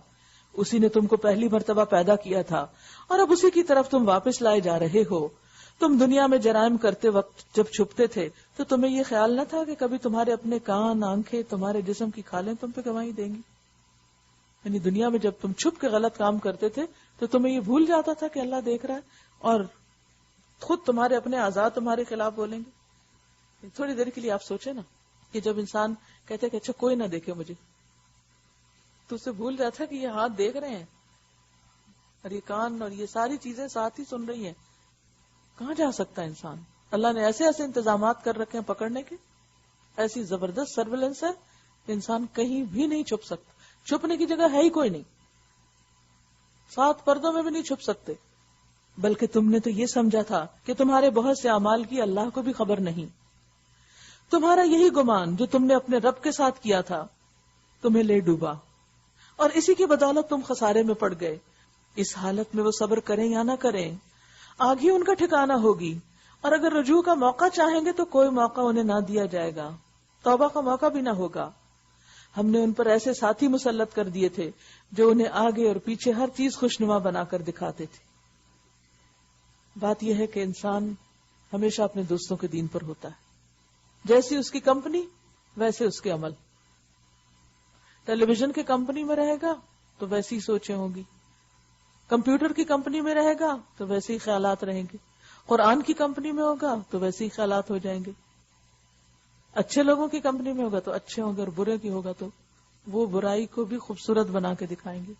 اسی نے تم کو پہلی مرتبہ پیدا کیا تھا اور اب اسی کی طرف تم واپس لائے جا رہے ہو. تم دنیا میں جرائم کرتے وقت جب چھپتے تھے تو تمہیں یہ خیال نہ تھا کہ کبھی تمہارے اپنے کان, آنکھیں, تمہارے جسم کی کھالیں تم پہ گواہی دیں گی. یعنی دنیا میں جب تم چھپ کے غلط کام کرتے تھے تو تمہیں یہ بھول جاتا تھا کہ اللہ دیکھ رہا ہے اور خود تمہارے اپنے اعضاء تمہارے خلاف بولیں گے. تھوڑی دیر کے لیے آپ سوچیں نا کہ جب انسان کہتے کہ اچھا کوئی نہ دیکھے مجھے, تو اسے بھول جاتا ہے کہ یہ ہاتھ دیکھ رہے ہیں اور یہ کان اور یہ ساری چیزیں ساتھ ہی سن رہی ہیں. کہاں جا سکتا ہے انسان؟ اللہ نے ایسے ایسے انتظامات کر رکھے ہیں پکڑنے کے, ایسی زبردست سرویلنس ہے کہ انسان کہیں بھی نہیں چھپ سکتا. چھپنے کی جگہ ہے ہی کوئی نہیں, 7 پردوں میں بھی نہیں چھپ سکتے. بلکہ تم نے تو یہ سمجھا تھا کہ تمہارے بہت سے اعمال کی اللہ کو بھی خبر نہیں. تمہارا یہی گمان جو تم نے اپنے رب کے ساتھ کیا تھا تمہیں لے ڈوبا, اور اسی کی بدولت تم خسارے میں پڑ گئے. اس حالت میں وہ صبر کریں یا نہ کریں, آگ ہی ان کا ٹھکانہ ہوگی. اور اگر رجوع کا موقع چاہیں گے تو کوئی موقع انہیں نہ دیا جائے گا, توبہ کا موقع بھی نہ ہوگا. ہم نے ان پر ایسے ساتھی مسلط کر دیے تھے جو انہیں آگے اور پیچھے ہر چیز خوشنما بنا کر دکھاتے تھے. بات یہ ہے کہ انسان ہمیشہ اپنے دوستوں کے دین پر ہوتا ہے. جیسی اس کی کمپنی ویسے اس کے عمل. ٹیلی ویژن کی کمپنی میں رہے گا تو ویسی ہی سوچیں ہوں گی, کمپیوٹر کی کمپنی میں رہے گا تو ویسے ہی خیالات رہیں گے, قرآن کی کمپنی میں ہوگا تو ویسے ہی خیالات ہو جائیں گے, اچھے لوگوں کی کمپنی میں ہوگا تو اچھے ہوں گے, اور برے کی ہوگا تو وہ برائی کو بھی خوبصورت بنا کے دکھائیں گے.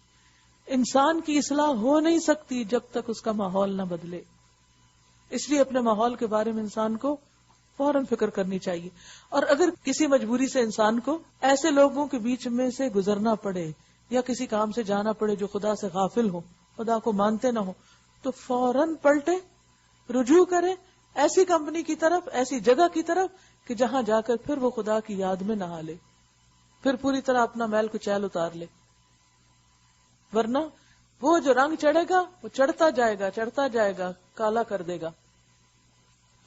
انسان کی اصلاح ہو نہیں سکتی جب تک اس کا ماحول نہ بدلے. اس لیے اپنے ماحول کے بارے میں انسان کو فوراً فکر کرنی چاہیے. اور اگر کسی مجبوری سے انسان کو ایسے لوگوں کے بیچ میں سے گزرنا پڑے یا کسی کام سے جانا پڑے جو خدا سے غافل ہو, خدا کو مانتے نہ ہو, تو فوراً پلٹے, رجوع کرے ایسی کمپنی کی طرف, ایسی جگہ کی طرف کہ جہاں جا کر پھر وہ خدا کی یاد میں نہا لے, پھر پوری طرح اپنا میل کچیل اتار لے. ورنہ وہ جو رنگ چڑھے گا وہ چڑھتا جائے گا, کالا کر دے گا.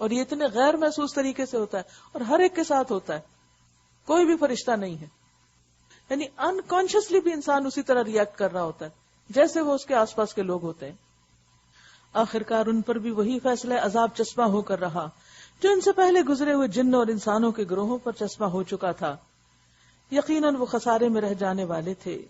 اور یہ اتنے غیر محسوس طریقے سے ہوتا ہے اور ہر ایک کے ساتھ ہوتا ہے, کوئی بھی فرشتہ نہیں ہے. یعنی انکانشیسلی بھی انسان اسی طرح ریئیکٹ کر رہا ہوتا ہے جیسے وہ اس کے آس پاس کے لوگ ہوتے ہیں. آخرکار ان پر بھی وہی فیصلہ عذاب چسپاں ہو کر رہا جو ان سے پہلے گزرے ہوئے جن اور انسانوں کے گروہوں پر چسپاں ہو چکا تھا. یقیناً وہ خسارے میں رہ جانے والے تھے.